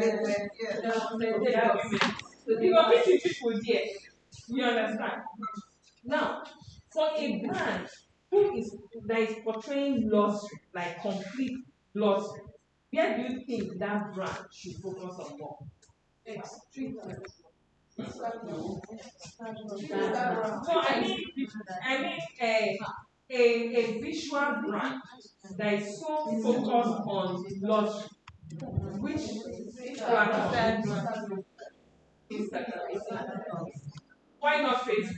You compete with people there. You understand? Now, for a brand that is portraying luxury, like complete luxury, where do you think that brand should focus on more? So I mean a visual brand that is so focused on luxury, which platform? Instagram. Why not Facebook?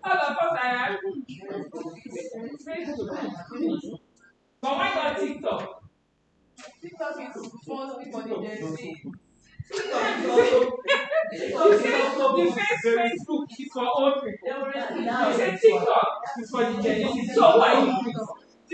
All of us are Facebook. But why not TikTok? TikTok is for people to see. You say Facebook is for old people. You say TikTok is for the Gen Z. So why? I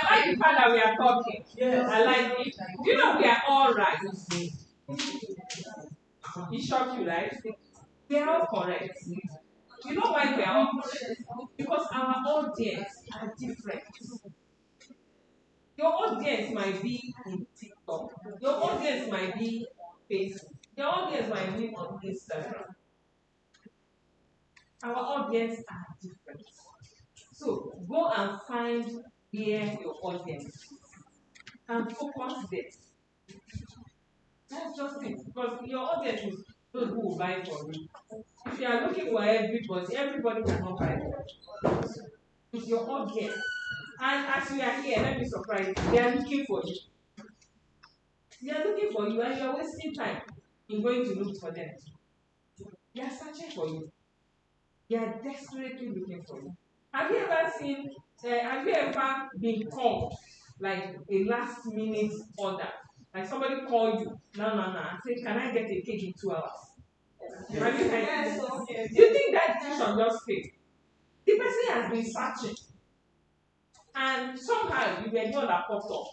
like the fact that we are talking. I like it. Do you know we are all right? It shocked you, right? We are all correct. You know why we are all correct? Because our audience are different. Your audience might be in TikTok. Your audience might be on Facebook. Your audience might be on Instagram. Our audience are different. So go and find where your audience is and focus there. That's just it. Because your audience is those who will buy for you. If you are looking for everybody cannot buy for you. It's your audience. And as we are here, let me surprise you. They are looking for you. They are looking for you and you are wasting time in going to look for them. They are searching for you. They are desperately looking for you. Have you ever been called like a last minute order? Like somebody called you, no, and say, can I get a cake in 2 hours? Yes. Have you heard this? Do you think that decision just came? The person has been searching. And somehow you were the one that popped up.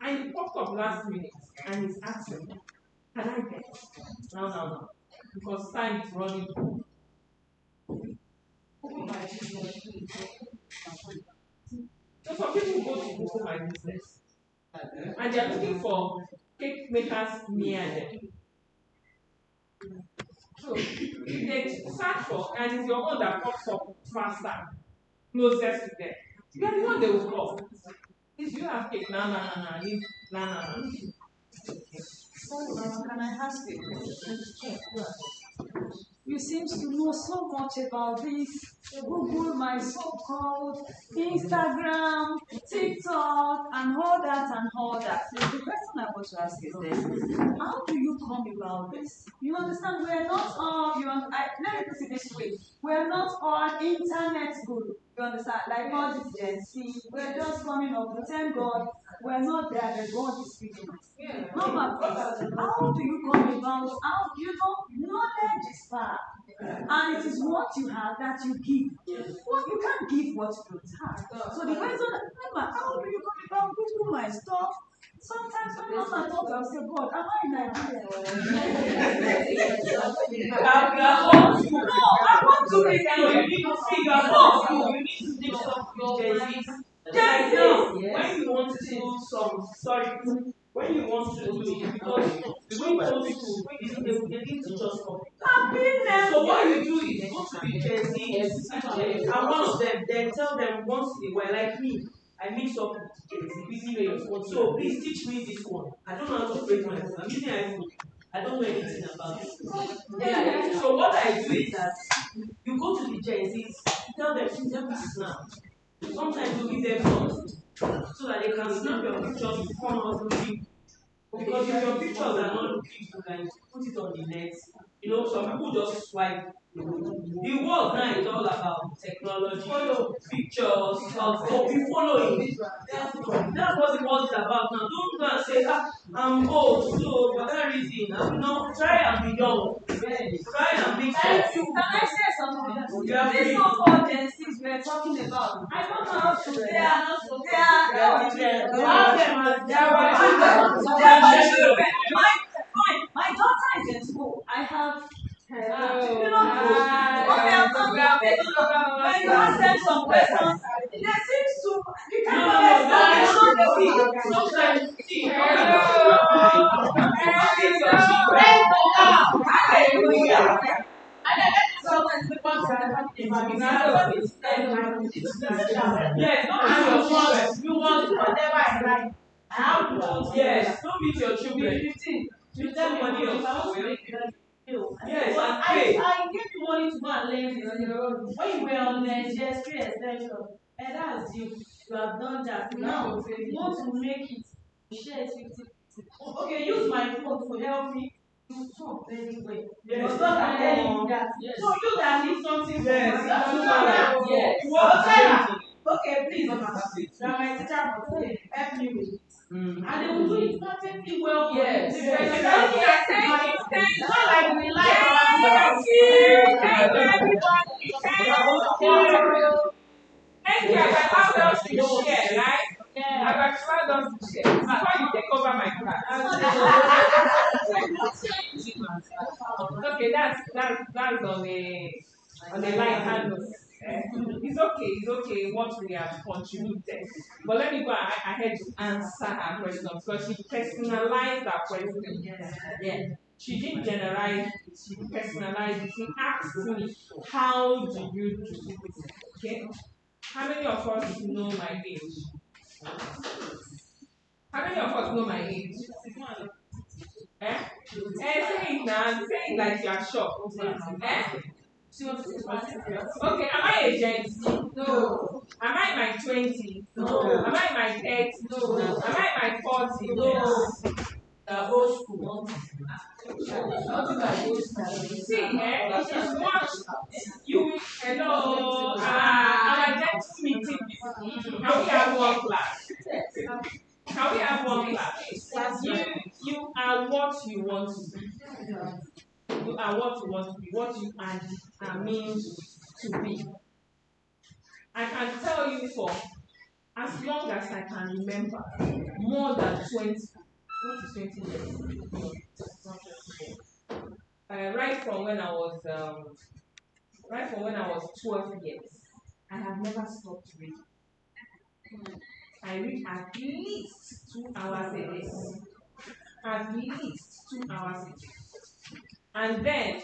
And you popped up last minute and he's asking, can I get? No. Because time is running. So some people go to Google My Business and they're looking for cake makers near them. So if they search for and it's your own that pops up faster, closest to them, you are the one they will call. If you have cake, no. So, can I ask you? You seem to know so much about this. Google, my so-called Instagram, TikTok, and all that. So the question I want to ask is this: how do you come about this? You understand? We are not all. Let me put it this way: we are not all internet guru. You understand? Like all this Gen Z, we're just coming up. Thank God, we're not there. The God is speaking. Mama, how do you come about? How knowledge is far. And it is what you have that you give. What you can't give what you don't have. So the question, remember, how do you come about Google my stuff? Sometimes when I'm at home, I'll say, God, am I in Nigeria? No, I want to be there. You need to figure out. You need to do something. When you want to do when you want to do it, because the way those people, they need to just come. So what you do is go to the Gen Z and one of them, then tell them once in a while, like me, I mix up with Gen Z, busy way of phone. So please teach me this one. I don't know how to operate my phone. I'm using iPhone. I don't know anything about it. Yeah. So what I do is that you go to the Gen Zs, tell them, please help me snap. Sometimes you give them phones so that they can snap your pictures to come out looking. Because if your pictures are not looking good and you put it on the net, some people just swipe. The world now is all about technology, pictures, you following. That's what the world is about now. Don't go and say, I'm old, so for that reason, try and be young. Try and be Thank you. Can I say something? These so-called Gen Zs we're talking about, I don't know how to. They are not so. They are children. My daughter is in school. I have. You know, when you ask them some questions, they seem to. You can't understand. Sometimes, see, yes, you want whatever I like. Yes, don't beat your children. 15. You tell me money else. Yes, I give you money to go and learn this on your own. When you were on the GS3 extension, and that's you. You have done that. Now you want to make it share it 50. Okay, use my phone to help me. You talk very well. Yes. But not that. Yes. So you can need something from Yes. Yes. Okay, please. You are my teacher for today. Help me with it. And they will do it perfectly well. Yes. It's not like we like Thank you. Thank you, everybody. Thank you. I allowed us to share, right? Yeah. I allowed us to share. Before you take over my class. Okay, that's on the line handle. It's okay what we have contributed. But let me go ahead to answer her question because she personalized her question. Yeah. She didn't generalize it, she personalized it. She asked me, how do you do it? Okay? How many of us know my age? How many of us know my age? Say it now, say it like you are shocked. Okay, am I a Gen Z? No. Am I in my 20s? No. Am I in my 30s? No. Am I in my 40s? No. The old school. See, it is what you, hello, our gentle meeting. Can we have one class? Can we have one class? You are what you want to be. You are what you want to be, what you are meant to be. I can tell you for as long as I can remember, more than 20. What is 20 years? No, it's not 20 years. Right from when I was 12 years, I have never stopped reading. I read at least 2 hours a day. At least 2 hours a day. And then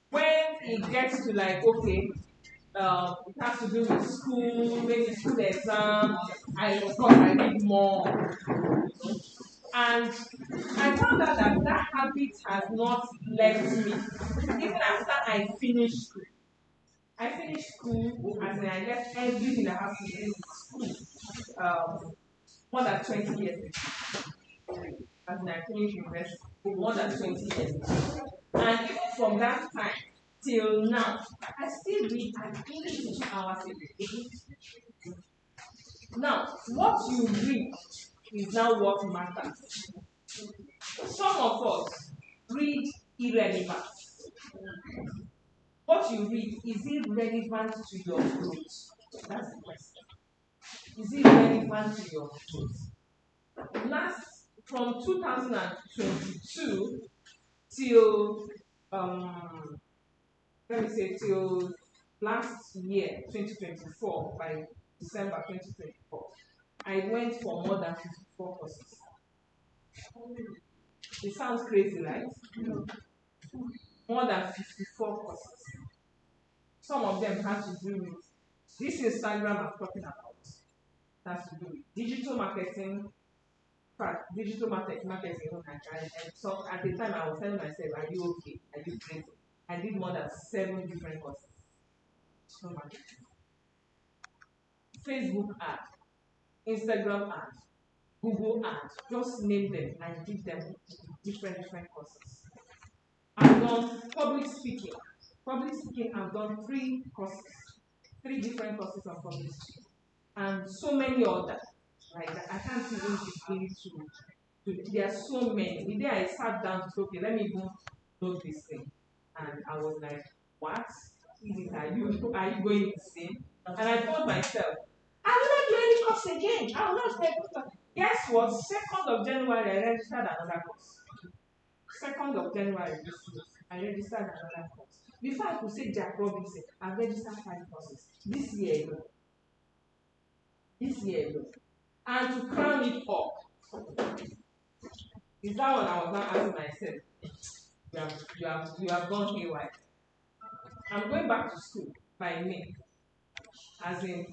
when it gets to like, okay, it has to do with school, maybe school exam, of course I read more. And I found out that habit has not left me even after I finished school. I finished school as in I left everything that has to do with school more than 20 years ago. As in I finished university more than 20 years ago. And even from that time till now, I still read at least 2 hours a day. Now, what you read is now what matters. Some of us read irrelevant. What you read, is it relevant to your growth? That's the question. Is it relevant to your growth? From 2022 till till last year, 2024, by December 2024, I went for more than 54 courses. It sounds crazy, right? More than 54 courses. some of them have to do with this Instagram I'm talking about. Has to do with digital marketing. Digital marketing. And so at the time I was telling myself, are you okay? Are you crazy? I did more than 7 different courses. Digital marketing. Facebook ad, Instagram ad, Google ad, just name them and give them different courses. I've done public speaking. Public speaking, I've done 3 courses, 3 different courses on public speaking, and so many others like that. I can't even begin to. There are so many. The day I sat down to say, okay, let me even know this thing, and I was like, what? Is it? Are you going insane? And I told myself, I will not do any course again. I will not take course. Guess what? 2nd of January, I registered another course. 2nd of January this year, I registered another course. Before I could say Jack Robinson, I registered 5 courses this year alone. This year alone. And to crown it up, is that one I was not asking myself. You have gone haywire. I'm going back to school by May. As in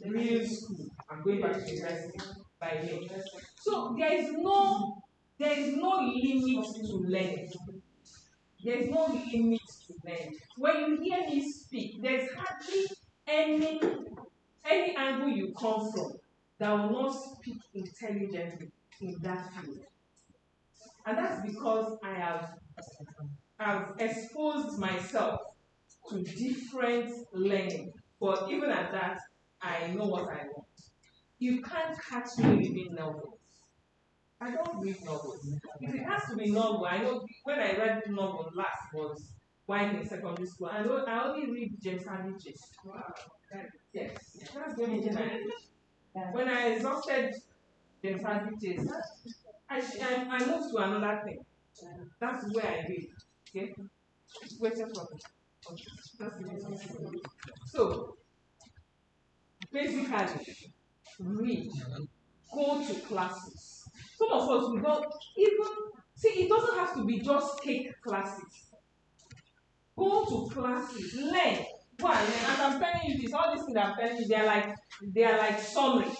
real school. I'm going back to university by May. So there is no limit to learning. There is no limit to learning. When you hear me speak, there's hardly any angle you come from that will not speak intelligently in that field. And that's because I have exposed myself to different learning. But even at that, I know what I want. You can't catch me reading novels. I don't read novels. If it has to be novel, I know when I read novel last was while in secondary school. I only read James Hadley's. Wow. Yes, that's the only thing I read. When I exhausted James Hadley's, I moved to another thing. That's where I read. Okay? Waiting for me. Okay. That's the reason. So, basically, read, go to classes. Some of us, we don't even see, it doesn't have to be just take classes. Go to classes, learn. Go and learn. And I'm telling you this, all these things I'm telling you, they are like summary.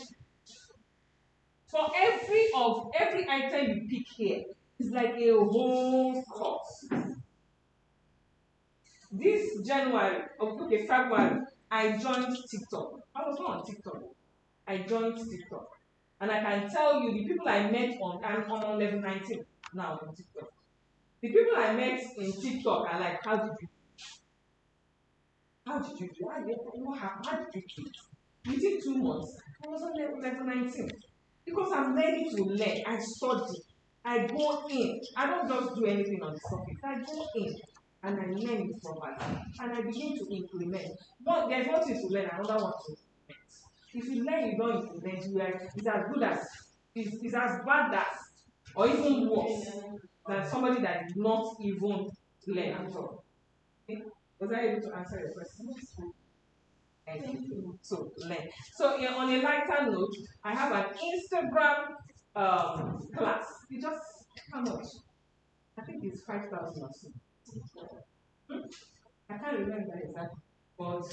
For every item you pick here, it's like a whole course. This January, okay, February, I joined TikTok. I was not on TikTok. I joined TikTok. And I can tell you the people I met I'm on level 19 now on TikTok. The people I met in TikTok are like, how did you do? What happened? How did you do it? Within 2 months, I was on level 19. Because I'm ready to learn. I study. I go in. I don't just do anything on the surface. I go in and I learn it properly. And I begin to implement. There's one thing to learn, another one to implement. If you learn, you don't implement, it's as good as, it's as bad as, or even worse than somebody that did not even learn at all. Okay? Was I able to answer your question? So learn. So on a lighter note, I have an Instagram class. It just, how much? I think it's 5,000 or so. I can't remember exactly, but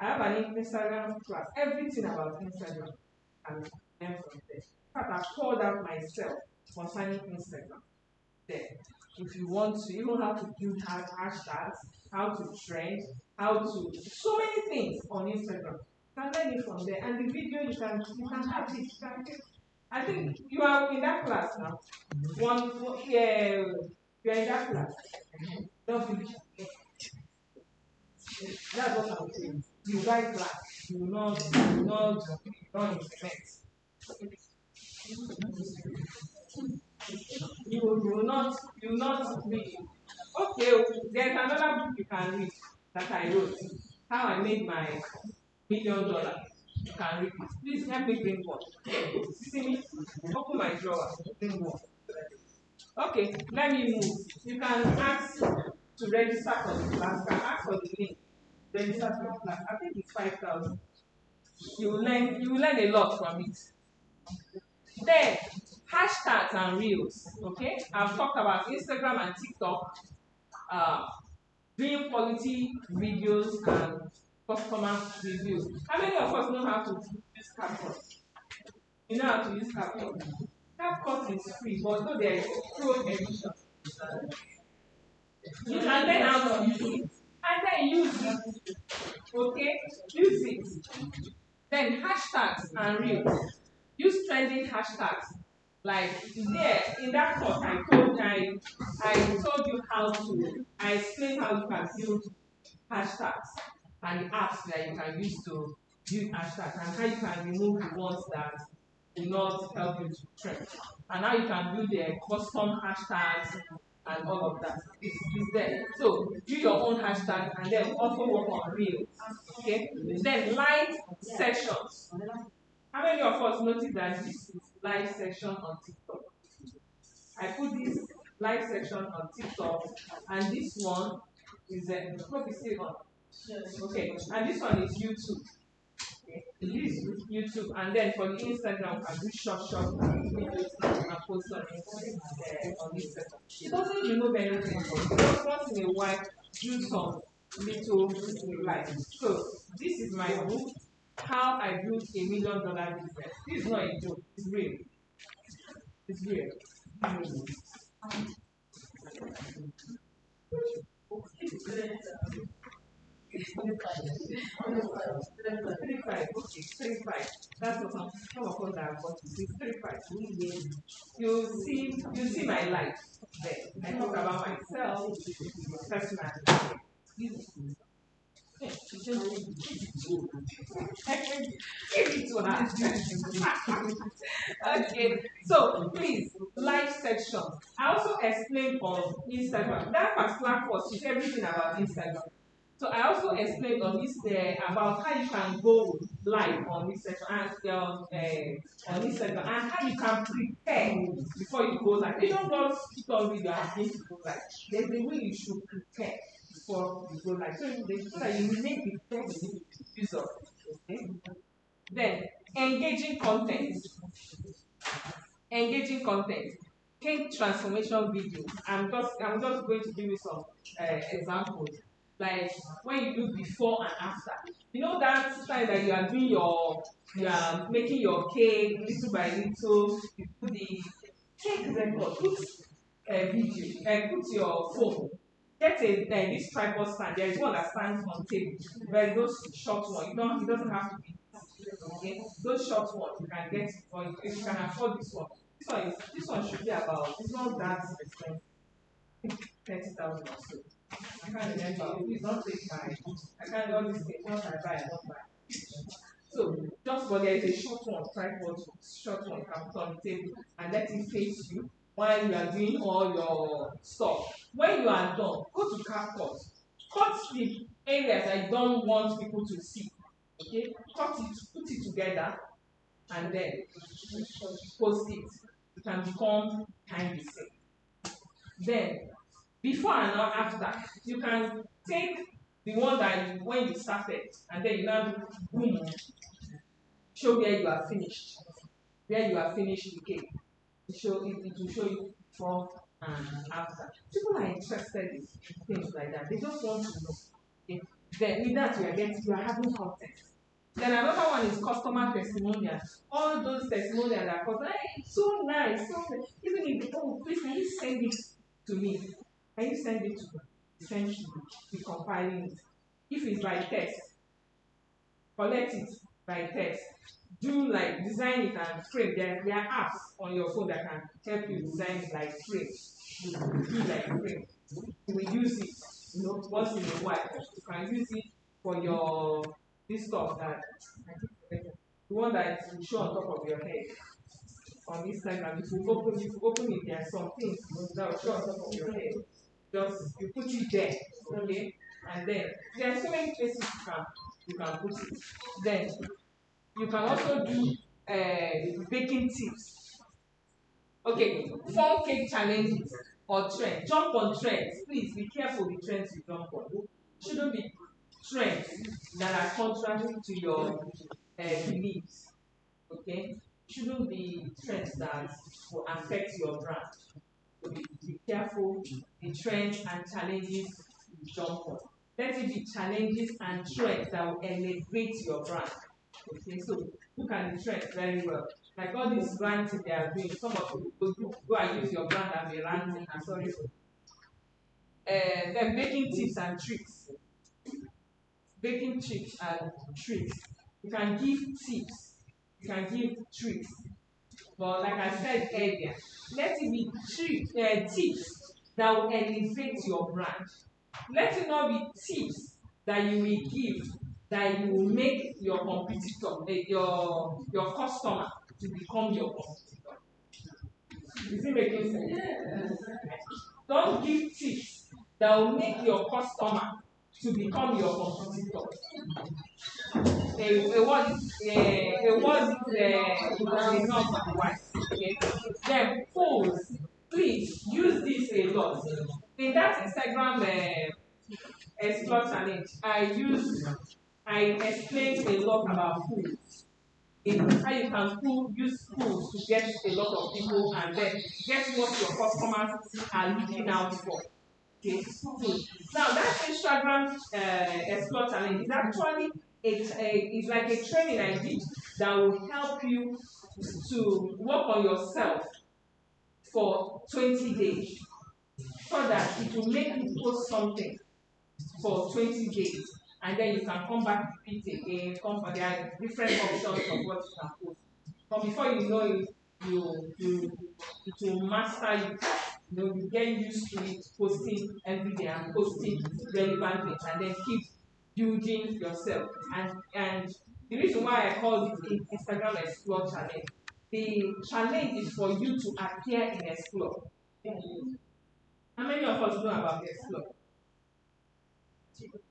I have an Instagram class. Everything about Instagram, I learn from there. In fact, I've called out myself concerning Instagram. There, if you want to, even how to build hashtags, how to trend, how to so many things on Instagram. You can learn it from there, and the video you can have it. I think you are in that class now. Yeah, you are in that class. Don't finish. That's what I'm saying. You buy class, you will not implement. You will not read. Okay, there's another book you can read that I wrote. How I made my $1,000,000. You can read it. Please help me bring one. See me? Open my drawer. Bring one. Okay, let me move. You can ask to register for the class. You can ask for the link. Register for the class. I think it's 5,000. You will learn a lot from it. Then hashtags and reels. Okay, I've talked about Instagram and TikTok. Doing quality videos and customer reviews. How many of us know how to use CapCut? You know how to use CapCut. CapCut is free, but though there is pro edition, you can learn how to use it and then use it. Okay, use it. Then hashtags and reels. Use trending hashtags. Like there in that course, I told you how to. I explained how you can build hashtags and the apps that you can use to build hashtags and how you can remove the ones that will not help you to trend. And how you can build the custom hashtags and all of that. It's there. So do your own hashtag and then also work on reels. Okay. Then live sessions. How many of us notice that this is live section on TikTok? I put this live section on TikTok, and this one is okay, and this one is YouTube. Okay. This is YouTube, and then for the Instagram, I do short videos and post on Instagram. It doesn't remove anything, but just once in a while, do some little live. So this is my book, How I Built $1 Million Business. This is not a joke, it's real. It's real. Okay, 35. That's what some of us are about to see. 35. You see my life there. I talk about myself personally. Okay, so please, live section. I also explained on Instagram. That particular course is everything about Instagram. So I also explained on this about how you can go live on this section and on Instagram and how you can prepare before you go live. You don't just keep on video and begin to go live. There's a way you should prepare before you go live. So that you make the best use of it. Okay? Then engaging content. Engaging content. Take transformation videos. I'm just going to give you some examples. Like when you do before and after. You know that time that you are doing you are making your cake little by little, you put the cake record, put a video, and put your phone. Get this tripod stand. There is one that stands on table. There is those short one. It doesn't have to be okay. Those short ones you can get or if you can afford this one. This one should be about it's not that expensive. 30,000 or so. I can't remember. Please don't take my. I can't all these things. Once I buy, I don't buy. So just for there is a short one, tripod, short one you can put on the table and let it face you while you are doing all your stuff. When you are done, go to CapCut. Cut the areas that you don't want people to see. Okay, cut it, put it together, and then post it. It can become behind the scene. Then before and after, you can take the one that when you started and then you now boom, show where you are finished. Where you are finished the cake. It will show you before and after. People are interested in things like that. They just want to know. Okay? Then with that you are having content. Then another one is customer testimonials. All those testimonials are customers. Hey, it's so nice, so nice. Even if please can you send it to me? Can you send it to me? Essentially, be compiling it. If it's by text, collect it by text. Do like design it and frame. There are apps on your phone that can help you design it like frame. Do like frame. You will use it, once in a while. You can use it for your this stuff that the one that will show on top of your head on Instagram. If you open it, there are some things that will show on top of your head. Just you put it there, okay? And then there are so many places you can put it. Then you can also do baking tips. Okay, fun cake challenges or trends. Jump on trends. Please be careful with trends you jump on. Shouldn't be trends that are contrary to your beliefs. Okay, shouldn't be trends that will affect your brand. So be careful the trends and challenges you jump on. Let it be challenges and trends that will elevate your brand. Okay, so look at the trends very well. Like all these ranting they are doing, some of you go and use your brand and be ranting. I'm sorry. Then baking tips and tricks. Baking tips and tricks. You can give tips, you can give tricks. But like I said earlier, let it be tips that will elevate your brand. Let it not be tips that you will give that you will make your competitor, your customer to become your competitor. Is it making sense? Yes. Don't give tips that will make your customer to become your competitor. What is not wise. Okay. Then fools, please use this a lot. In that Instagram explore challenge, I explained a lot about fools. In how you can use fools to get a lot of people and then get what your customers are looking out for. Okay, so now that Instagram explore challenge is actually it's like a training I did that will help you to work on yourself for 20 days so that it will make you post something for 20 days and then you can come back repeat again, come for there different options of what you can post. But before you know it, it will master you. You get used to it, posting every day and posting relevant things and then keep building yourself. And the reason why I call it Instagram Explore Challenge, the challenge is for you to appear in Explore. How many of us know about Explore?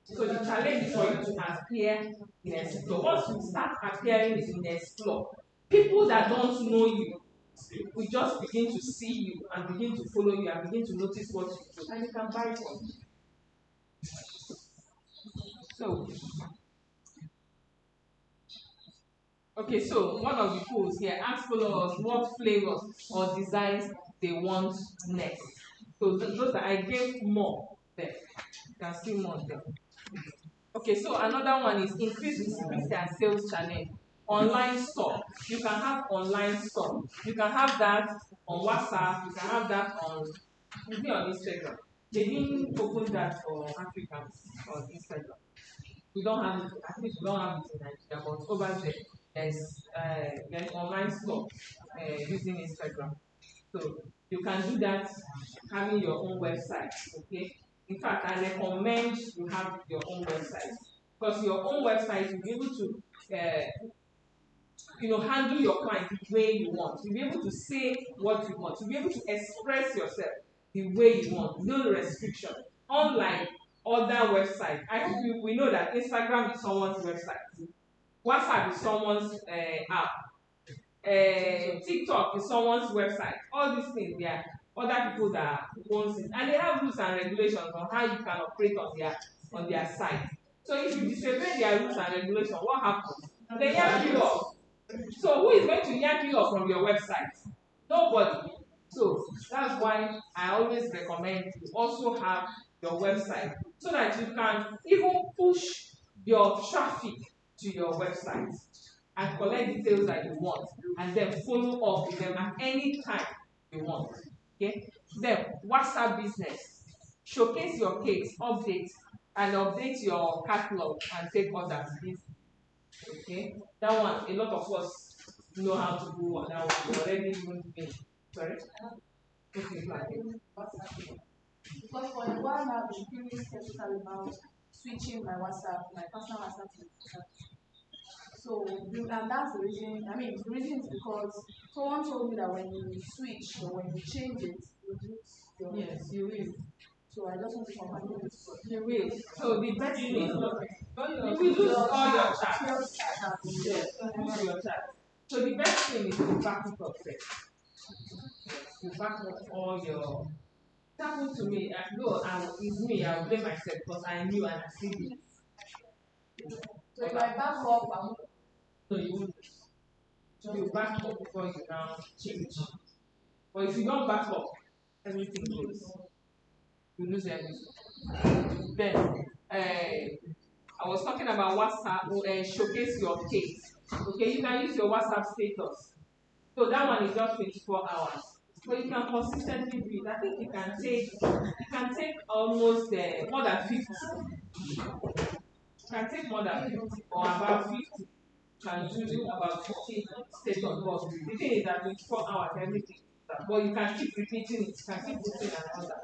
So the challenge is for you to appear in Explore. Once you start appearing in Explore, people that don't know you will just begin to see you and begin to follow you and begin to notice what you do and you can buy from you. So, okay, so one of the polls here, ask followers what flavors or designs they want next. So those that I gave more there. You can see more there. Okay, so another one is increase visibility and sales challenge. Online store. You can have online store. You can have that on WhatsApp. You can have that on Instagram. They didn't open that for Africans on Instagram. We don't have it. I think we don't have it in Nigeria, but over there's online store using Instagram. So you can do that having your own website. Okay. In fact, I recommend you have your own website because your own website you'll be able to handle your client the way you want. You'll be able to say what you want. You'll be able to express yourself the way you want. No restriction. Unlike other websites, I hope we know that Instagram is someone's website. WhatsApp is someone's app. TikTok is someone's website. All these things, they are other people that owns it, and they have rules and regulations on how you can operate on their site. So if you disobey their rules and regulations, what happens? They yank you off. So who is going to yank you off from your website? Nobody. So that's why I always recommend you also have your website so that you can even push your traffic to your website and collect details that you want and then follow up with them at any time you want. Okay? Then WhatsApp business. Showcase your case, and update your catalog and take orders. Okay? That one, a lot of us know how to do that one. We already even been. Sorry? Okay, go ahead. Because for a while now, I've been feeling skeptical about switching my personal WhatsApp to WhatsApp. So, and that's the reason. I mean, the reason is because someone told me that when you switch or when you change it, you lose your. Yes, you will. So I just want to confirm this. You will. So the best thing is you will lose all your chats. Yes, you lose your chats. So the best thing is to back it up first. You back up all your. It happened to me. It's me. I will blame myself because I knew and I still did. So if I back up, no, you won't. You back up before you now change. But if you don't back up, everything goes. You lose everything. Then I was talking about WhatsApp, showcase your case. Okay, you can use your WhatsApp status. So that one is just 24 hours. But you can consistently do it. I think it can take almost more than 50. It can take more than 50 or about 50. Can do about 50 status. But the thing is that 24 hours everything. But you can keep repeating it. You can keep putting another.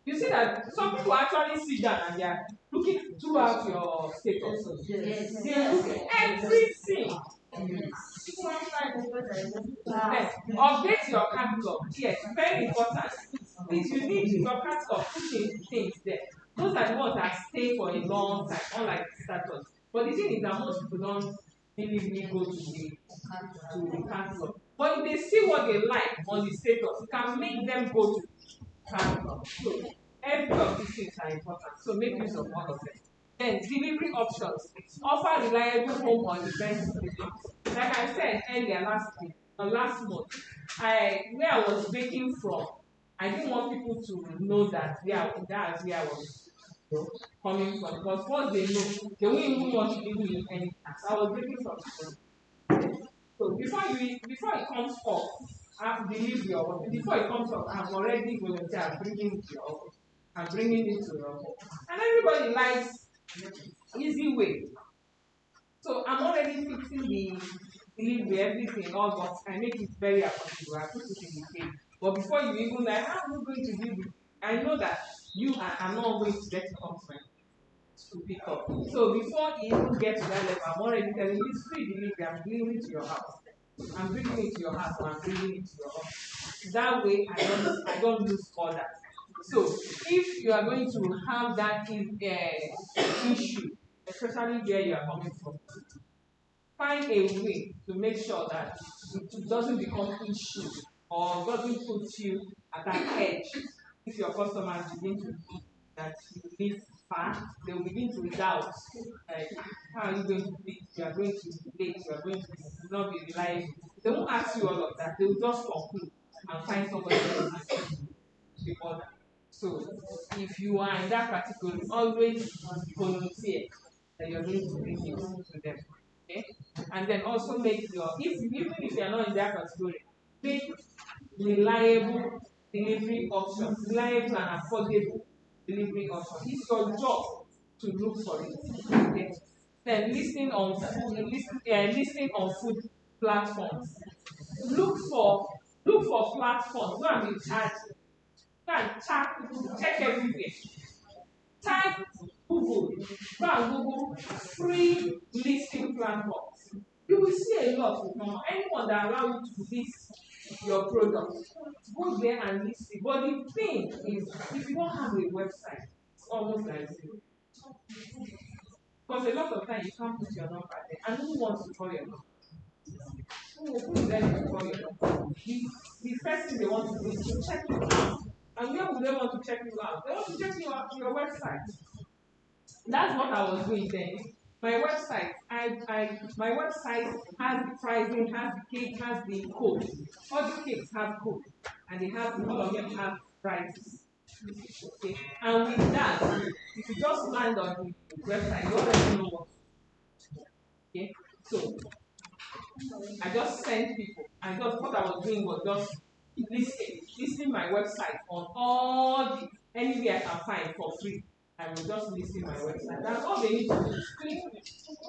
You see that some people actually sit down and they are looking throughout your status. Yes. They look at everything. Then update your catalog. Yes, very important. Please, you need your catalog putting things there. Those are the ones that stay for a long time, unlike status. But the thing is that most people don't really go to the catalog. But if they see what they like on the status, it can make them go to the catalog. So every of these things are important. So make use of all of them. Then delivery options. Offer reliable home or event delivery. Like I said earlier last month, where I was baking from, I didn't want people to know that that's where I was coming from. Because once they know, they won't even want to give me any tax. I was baking from home. So before it comes off, delivery or what, before it comes off, I'm already volunteer. I'm bringing it to your home. And everybody likes easy way. So I'm already fixing the delivery, everything, all but I make it very affordable. I put it in the page. But before you even like, how am I going to do this? I know that I'm not going to get to come to pick up. So before you even get to that level, I'm already telling you it's free delivery. I'm bringing it to your house. I'm bringing it to your house or I'm bringing it to your house. That way I don't lose orders. So if you are going to have that issue, especially where you are coming from, find a way to make sure that it doesn't become issue or doesn't put you at that edge. If your customers begin to think that you live far, they will begin to doubt, like, how are you going to be? You are going to be late, you are going to not be reliable. They won't ask you all of that. They will just conclude and find somebody else to order. So if you are in that category, always volunteer that you're going to bring it to them. Okay? And then also make even if you're not in that category, make reliable delivery options, reliable and affordable delivery options. It's your job to look for it. Okay? Then listing on food platforms. Look for platforms. Go and be charged. Go and check everywhere. Type Google. Go and Google free listing platforms. You will see a lot of them. Anyone that allows you to list your product, go there and list it. But the thing is, if you don't have a website, it's almost like zero. Because a lot of times you can't put your number there. And who wants to call your number? Who is there to call your number? The first thing they want to do is to check you out. And where would they want to check you out? They want to check you out on your website. That's what I was doing then. My website, my website has the pricing, has the cake, has the code. All the cakes have code, and all of them have prices. Okay, and with that, if you just land on the website, you already know what. Okay, so I just sent people. What I was doing was just listing my website on all the anywhere I can find for free. I will just list in my website. That's all they need to do is click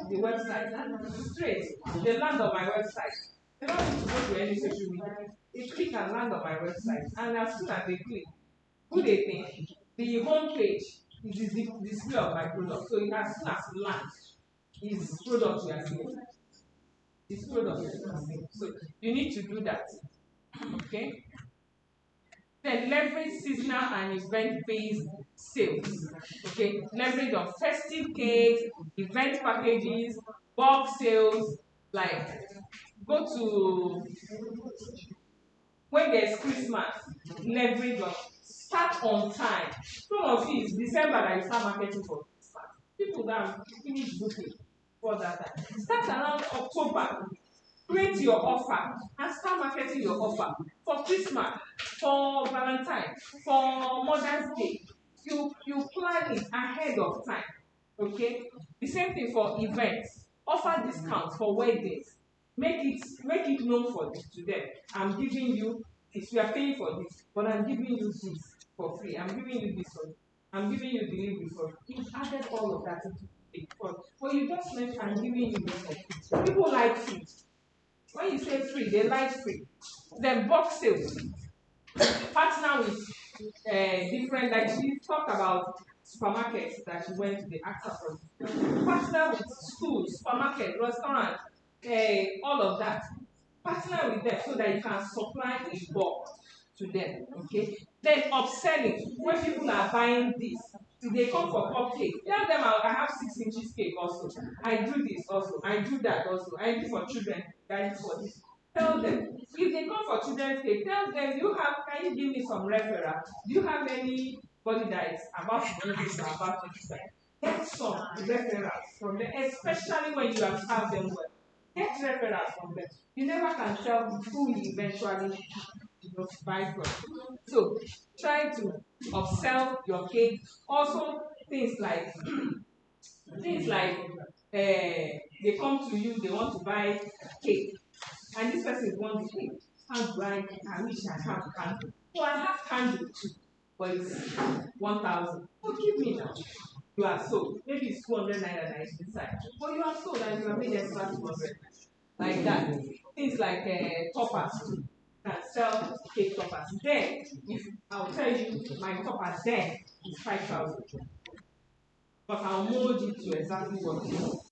the website and straight. They land on my website. They don't need to go to any social media. They click and land on my website. And as soon as they click, who they think? The home page is the display of my product. So as soon as you land, is product you are seeing. It's product you are seeing. So you need to do that. Okay? Then leverage seasonal and event-based sales. Okay, leverage on festive cakes, event packages, bulk sales. Like go to when there's Christmas, leverage on start on time. Some of you is December that you start marketing for Christmas. People that finish booking for that time. Start around October. Create your offer and start marketing your offer for Christmas, for Valentine, for Mother's Day. You plan it ahead of time. Okay? The same thing for events. Offer discounts for weddings. Make it known to them. I'm giving you this. You are paying for this, but I'm giving you this for free. I'm giving you this for free. I'm giving you delivery for free. You've added all of that into the but you just mentioned I'm giving you this for free. People like free. When you say free, they like free. Then box sales. Partner with different, like she talked about supermarkets that she went to the actor from. Partner with schools, supermarket, restaurant, all of that. Partner with them so that you can supply in bulk to them. Okay. Then upselling. When people are buying this, if they come for cupcake, tell them I have 6 inches cake also. I do this also. I do that also. I do for children. I do for this. Tell them. If they come for children's cake, tell them, can you give me some referral? Do you have anybody that is about to do this or about to do that? Get some referrals from them, especially when you have served them well. Get referrals from them. You never can tell who you eventually buy from. So try to upsell your cake. Also, things like they come to you, they want to buy cake, and this person wants the cake. How do I wish I have candle. So I have candle too, but it's 1,000. Oh, give me now. You are sold. Maybe it's 200 naira that is inside, but you are sold and you are made extra 200. Like that. Things like toppers too. You can sell cake toppers. Then, if I'll tell you my toppers then is 5,000. But I'll mold it to exactly what it is.